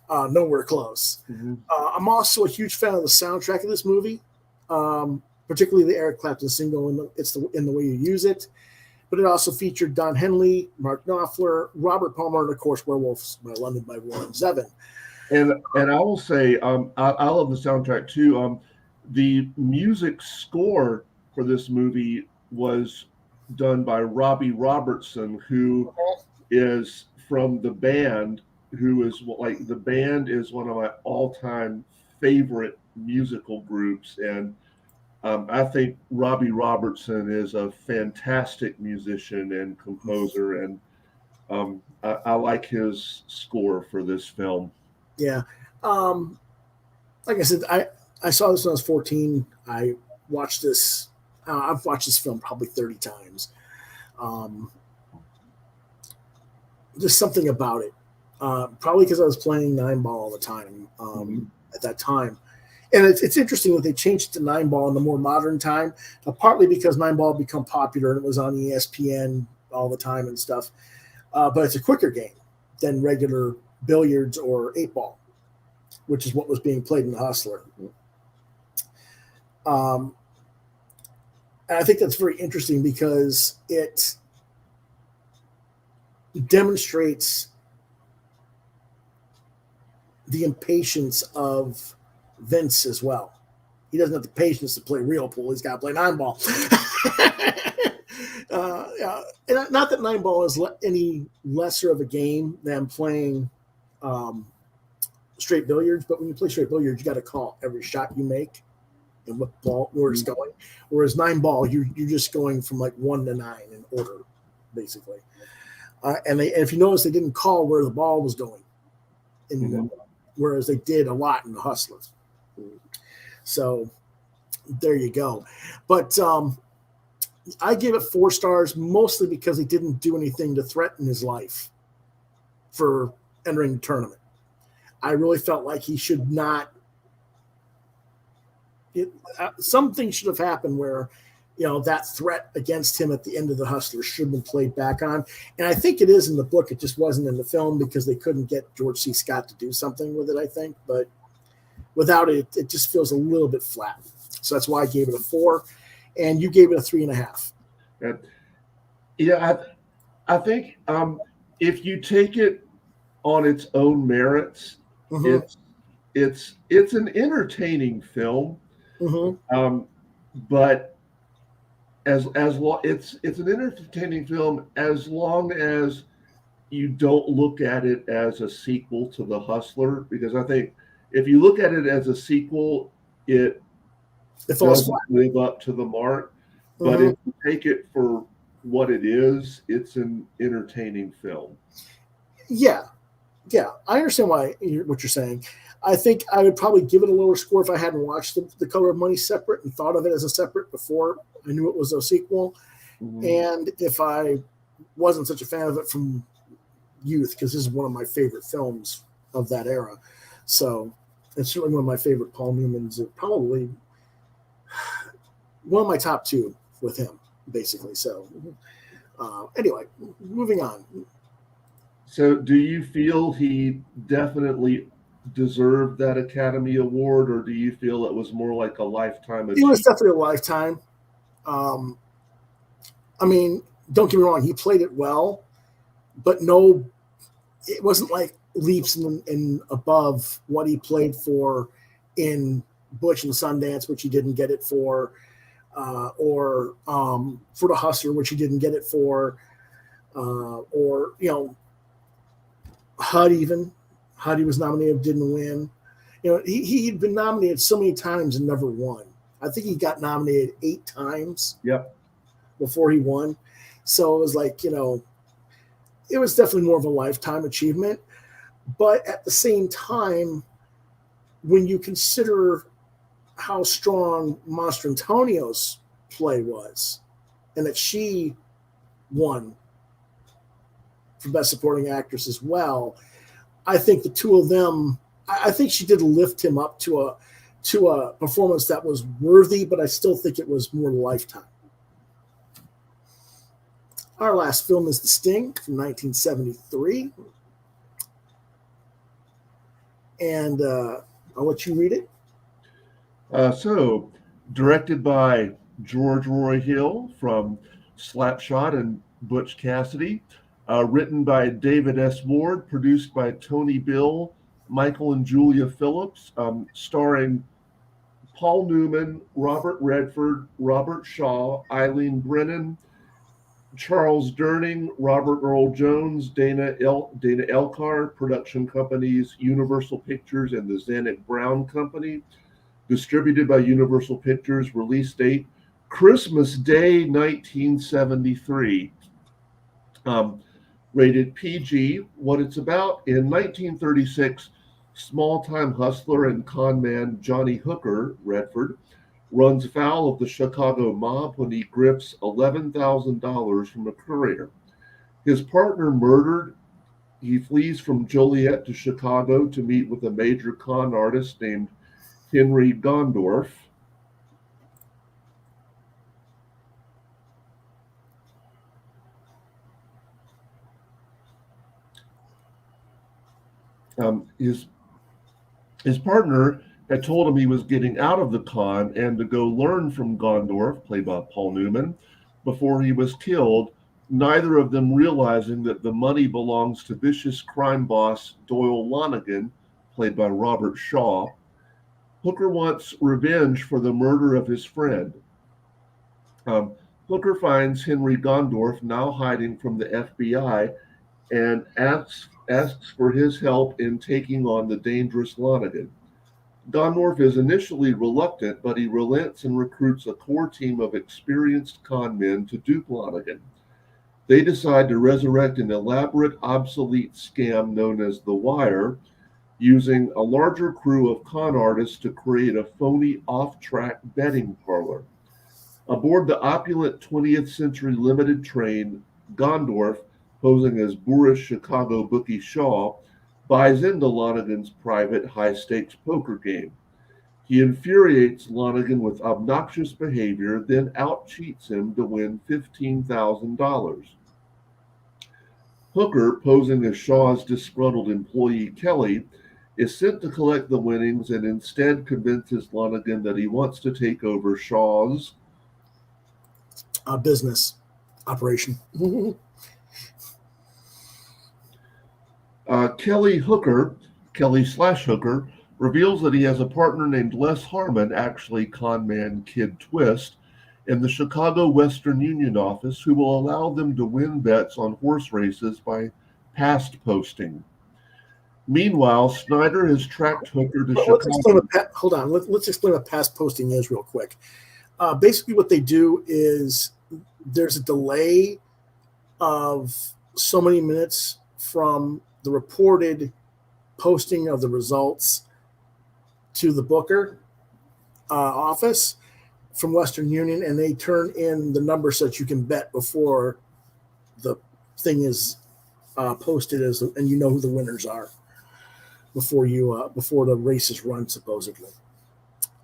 S1: Nowhere close. I'm also a huge fan of the soundtrack of this movie, particularly the Eric Clapton single, in the way you use it. But it also featured Don Henley, Mark Knopfler, Robert Palmer, and of course Werewolves by London by Warren Zevon.
S2: And I will say, I love the soundtrack too. The music score for this movie was done by Robbie Robertson, who is from The Band, who is like, The Band is one of my all-time favorite musical groups. And I think Robbie Robertson is a fantastic musician and composer. And I like his score for this film.
S1: Yeah. Like I said, I saw this when I was 14. I watched this. I've watched this film probably 30 times. Um, just something about it. Probably because I was playing 9-ball all the time at that time. And it's interesting that they changed it to 9-ball in the more modern time, partly because 9-ball become popular and it was on ESPN all the time and stuff. But it's a quicker game than regular billiards or 8-ball, which is what was being played in the Hustler. And I think that's very interesting because it demonstrates the impatience of Vince as well. He doesn't have the patience to play real pool. He's got to play 9-ball. And not that 9-ball is any lesser of a game than playing straight billiards, but when you play straight billiards, you got to call every shot you make and what ball where it's going. Whereas 9-ball, you're just going from like 1 to 9 in order, basically. And if you notice, they didn't call where the ball was going, whereas they did a lot in the Hustlers. So there you go. But I give it 4 stars mostly because he didn't do anything to threaten his life for entering the tournament. I really felt like he should not. Something should have happened where, that threat against him at the end of the Hustler should have been played back on. And I think it is in the book. It just wasn't in the film because they couldn't get George C. Scott to do something with it, I think. But without it, it just feels a little bit flat. So that's why I gave it a 4. And you gave it a 3.5.
S2: Yeah, I think if you take it on its own merits, it's an entertaining film. But as it's an entertaining film as long as you don't look at it as a sequel to The Hustler, because I think if you look at it as a sequel, it doesn't live up to the mark. But if you take it for what it is, it's an entertaining film.
S1: Yeah, I understand what you're saying. I think I would probably give it a lower score if I hadn't watched The Color of Money separate and thought of it as a separate before I knew it was a sequel. And if I wasn't such a fan of it from youth, because this is one of my favorite films of that era. So it's certainly one of my favorite Paul Newman's, probably one of my top 2 with him, basically. So anyway, moving on.
S2: So do you feel he definitely deserved that Academy Award, or do you feel it was more like a lifetime achievement?
S1: It was definitely a lifetime. I mean, don't get me wrong, he played it well, but it wasn't like leaps and above what he played for in Butch and Sundance, which he didn't get it for, or for The Hustler, which he didn't get it for, or HUD even. HUD he was nominated, didn't win. He'd been nominated so many times and never won. I think he got nominated 8 times before he won. So it was like, it was definitely more of a lifetime achievement. But at the same time, when you consider how strong Monster Antonio's play was and that she won for Best Supporting Actress as well, I think the two of them, I think she did lift him up to a performance that was worthy, but I still think it was more Lifetime. Our last film is The Sting from 1973. And I'll let you read it.
S2: So, directed by George Roy Hill from Slapshot and Butch Cassidy. Written by David S. Ward, produced by Tony Bill, Michael and Julia Phillips, starring Paul Newman, Robert Redford, Robert Shaw, Eileen Brennan, Charles Durning, Robert Earl Jones, Dana Elcar, production companies Universal Pictures and the Zanuck Brown Company. Distributed by Universal Pictures. Release date Christmas Day 1973. Rated PG. What it's about: in 1936, small-time hustler and con man Johnny Hooker Redford runs foul of the Chicago mob when he grifts $11,000 from a courier. His partner murdered. He flees from Joliet to Chicago to meet with a major con artist named Henry Gondorf. His partner had told him he was getting out of the con and to go learn from Gondorf, played by Paul Newman, before he was killed, neither of them realizing that the money belongs to vicious crime boss Doyle Lonigan, played by Robert Shaw. Hooker wants revenge for the murder of his friend. Hooker finds Henry Gondorf now hiding from the FBI and asks for his help in taking on the dangerous Lonigan. Gondorf is initially reluctant, but he relents and recruits a core team of experienced con men to dupe Lonigan. They decide to resurrect an elaborate, obsolete scam known as The Wire, using a larger crew of con artists to create a phony off-track betting parlor. Aboard the opulent 20th Century Limited train, Gondorf, posing as boorish Chicago bookie Shaw, buys into Lonigan's private high-stakes poker game. He infuriates Lonigan with obnoxious behavior, then out-cheats him to win $15,000. Hooker, posing as Shaw's disgruntled employee Kelly, is sent to collect the winnings and instead convinces Lonigan that he wants to take over Shaw's
S1: business operation.
S2: Kelly/Hooker, reveals that he has a partner named Les Harmon, actually con man Kid Twist, in the Chicago Western Union office, who will allow them to win bets on horse races by past posting. Meanwhile, Snyder has tracked Hooker to Chicago.
S1: Hold on. Let's explain what past posting is real quick. Basically, what they do is there's a delay of so many minutes from the reported posting of the results to the booker office from Western Union, and they turn in the numbers so that you can bet before the thing is posted and you know who the winners are before the race is run, supposedly.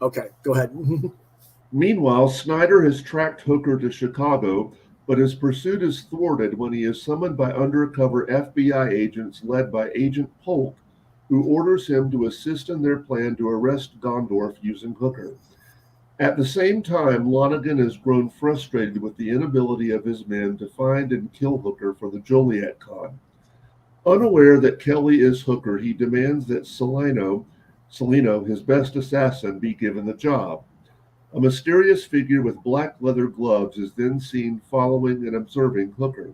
S1: Okay, go ahead.
S2: Meanwhile, Snyder has tracked Hooker to Chicago, but his pursuit is thwarted when he is summoned by undercover FBI agents led by Agent Polk, who orders him to assist in their plan to arrest Gondorf using Hooker. At the same time, Lonigan has grown frustrated with the inability of his men to find and kill Hooker for the Joliet con. Unaware that Kelly is Hooker, he demands that Salino, his best assassin, be given the job. A mysterious figure with black leather gloves is then seen following and observing Hooker.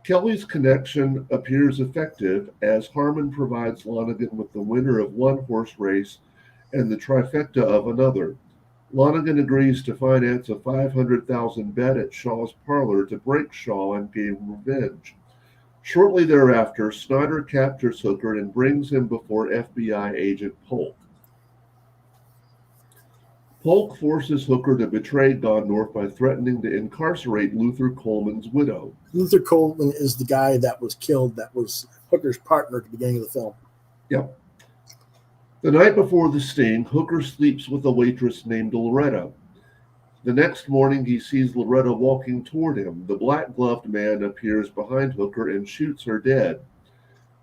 S2: Kelly's connection appears effective as Harmon provides Lonigan with the winner of one horse race and the trifecta of another. Lonigan agrees to finance a $500,000 bet at Shaw's parlor to break Shaw and gain revenge. Shortly thereafter, Snyder captures Hooker and brings him before FBI agent Polk. Polk forces Hooker to betray Gondorf by threatening to incarcerate Luther Coleman's widow.
S1: Luther Coleman is the guy that was killed, that was Hooker's partner at the beginning of the film.
S2: Yep. The night before the sting, Hooker sleeps with a waitress named Loretta. The next morning, he sees Loretta walking toward him. The black-gloved man appears behind Hooker and shoots her dead.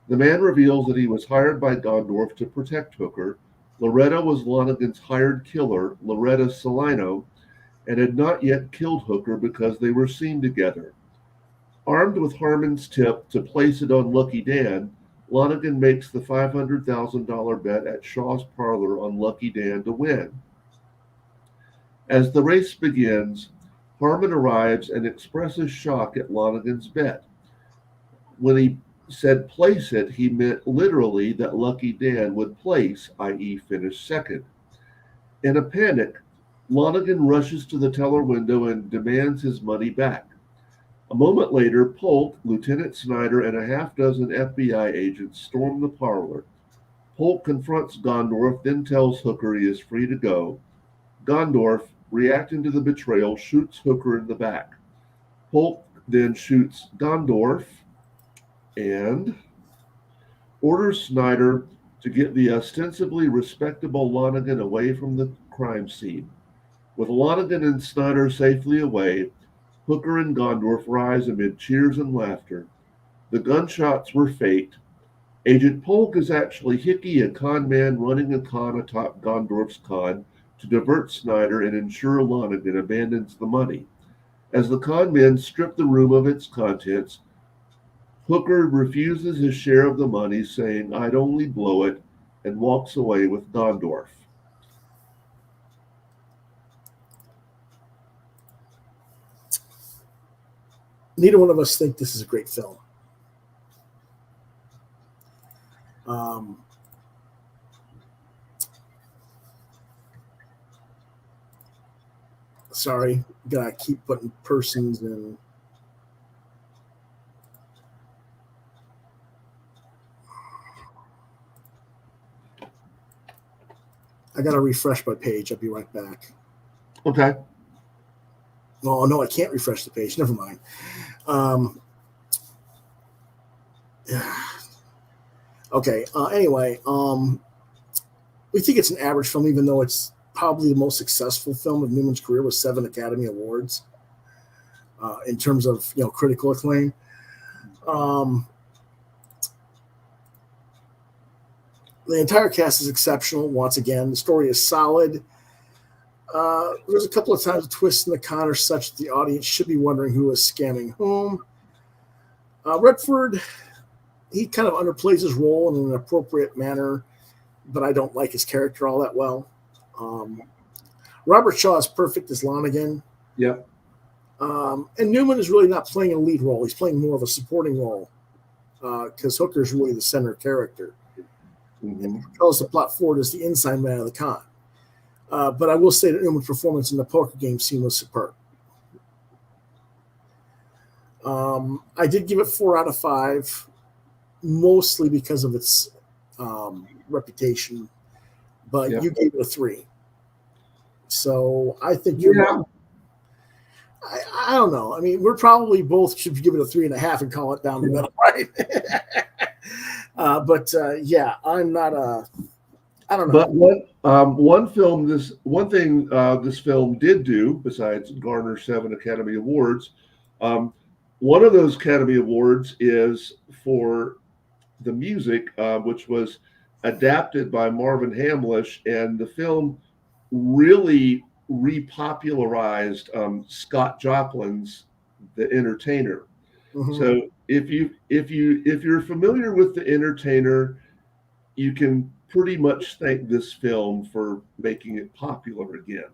S2: The man reveals that he was hired by Gondorf to protect Hooker. Loretta was Lonigan's hired killer, Loretta Salino, and had not yet killed Hooker because they were seen together. Armed with Harmon's tip to place it on Lucky Dan, Lonigan makes the $500,000 bet at Shaw's parlor on Lucky Dan to win. As the race begins, Harmon arrives and expresses shock at Lonigan's bet. When he said place it, he meant literally that Lucky Dan would place, i.e. finish second. In a panic, Lonigan rushes to the teller window and demands his money back. A moment later, Polk, Lieutenant Snyder, and a half-dozen FBI agents storm the parlor. Polk confronts Gondorff, then tells Hooker he is free to go. Gondorff, reacting to the betrayal, shoots Hooker in the back. Polk then shoots Gondorff and orders Snyder to get the ostensibly respectable Lonigan away from the crime scene. With Lonigan and Snyder safely away, Hooker and Gondorff rise amid cheers and laughter. The gunshots were faked. Agent Polk is actually Hickey, a con man running a con atop Gondorff's con to divert Snyder and ensure Lonigan abandons the money. As the con men strip the room of its contents, Hooker refuses his share of the money, saying, "I'd only blow it," and walks away with Gondorff.
S1: Neither one of us think this is a great film. Sorry, gotta keep putting persons in. I gotta refresh my page. I'll be right back.
S2: Okay.
S1: Oh no, I can't refresh the page. Never mind. Okay. Anyway, we think it's an average film, even though it's probably the most successful film of Newman's career with 7 Academy Awards in terms of critical acclaim. The entire cast is exceptional. Once again, the story is solid. There's a couple of times twists in the con are such that the audience should be wondering who is scamming whom. Redford, he kind of underplays his role in an appropriate manner, but I don't like his character all that well. Robert Shaw is perfect as Lonigan.
S2: Yep.
S1: And Newman is really not playing a lead role. He's playing more of a supporting role because Hooker is really the center character.
S2: Mm-hmm.
S1: And propels the plot forward as the inside man of the con. But I will say that Newman's performance in the poker game scene was superb. I did give it 4 out of 5, mostly because of its reputation, but you gave it a 3. So I think you're wrong. I don't know. I mean, we're probably both should give it a 3.5 and call it down the middle, right? But I'm not a. I don't know.
S2: But one thing this film did do, besides garner 7 Academy Awards, one of those Academy Awards is for the music, which was adapted by Marvin Hamlish, and the film really repopularized Scott Joplin's The Entertainer. Mm-hmm. So if you're familiar with The Entertainer, you can pretty much thank this film for making it popular again.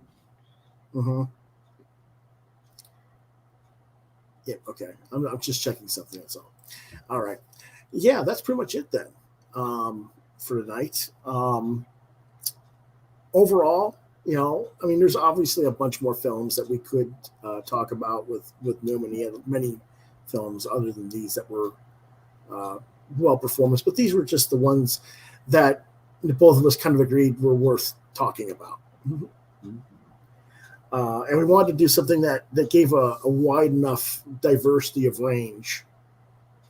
S1: Mm-hmm. Yeah, okay. I'm just checking something, that's all. All right. Yeah, that's pretty much it then for tonight. Overall, I mean, there's obviously a bunch more films that we could talk about with Newman. He had many films other than these that were well performance, but these were just the ones that both of us kind of agreed were worth talking about. Mm-hmm. And we wanted to do something that gave a wide enough diversity of range,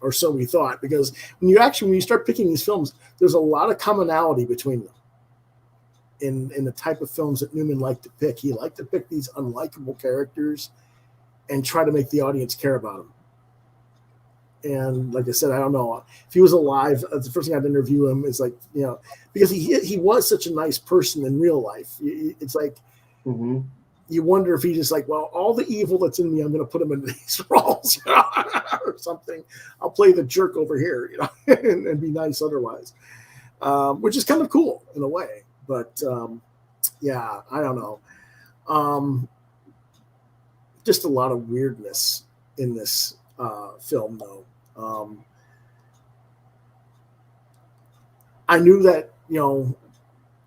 S1: or so we thought, because when you start picking these films, there's a lot of commonality between them. In the type of films that Newman liked to pick, he liked to pick these unlikable characters and try to make the audience care about them. And like I said, I don't know if he was alive. The first thing I'd interview him is because he was such a nice person in real life. It's like you wonder if he's just like, well, all the evil that's in me, I'm going to put him into these roles or something. I'll play the jerk over here, and be nice otherwise, which is kind of cool in a way. But I don't know. Just a lot of weirdness in this film, though. I knew that,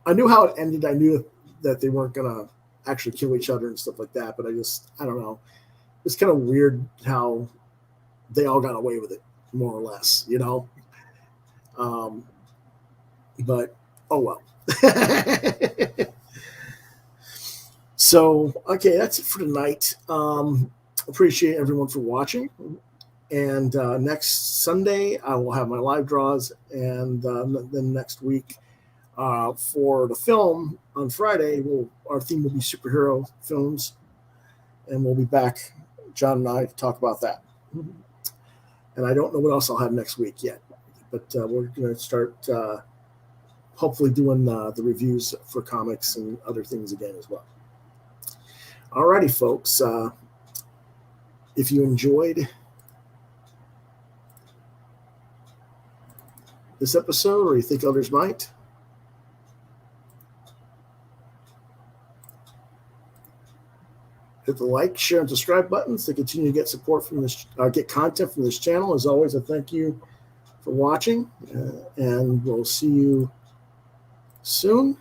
S1: I knew how it ended. I knew that they weren't going to actually kill each other and stuff like that. But I don't know. It's kind of weird how they all got away with it, more or less, you know. But oh well. So okay, that's it for tonight. Appreciate everyone for watching. And next Sunday, I will have my live draws, and then next week for the film on Friday, our theme will be superhero films, and we'll be back, John and I, to talk about that. And I don't know what else I'll have next week yet, but we're going to start hopefully doing the reviews for comics and other things again as well. Alrighty, folks. If you enjoyed this episode, or you think others might, hit the like, share, and subscribe buttons to continue to get support from this, get content from this channel. As always, I thank you for watching, and we'll see you soon.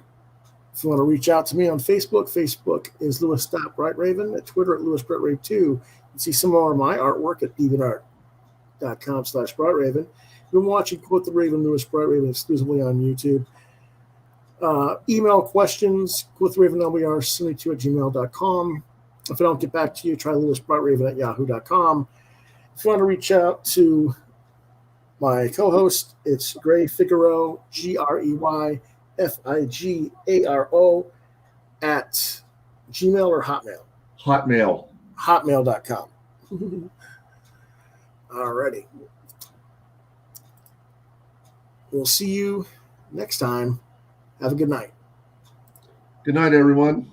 S1: If you want to reach out to me on Facebook, Facebook is Lewis.BrightRaven. At Twitter at LewisBrightRaven2. You can see some more of my artwork at deviantart.com/BrightRaven. You've been watching Quoth the Raven, Lewis Brightraven, exclusively on YouTube. Email questions, quothravenlbr72@gmail.com. If I don't get back to you, try lewisbrightraven@yahoo.com. If you want to reach out to my co-host, it's Gray Figaro, GreyFigaro at Gmail or Hotmail. Hotmail.com. Alrighty. We'll see you next time. Have a good night.
S2: Good night, everyone.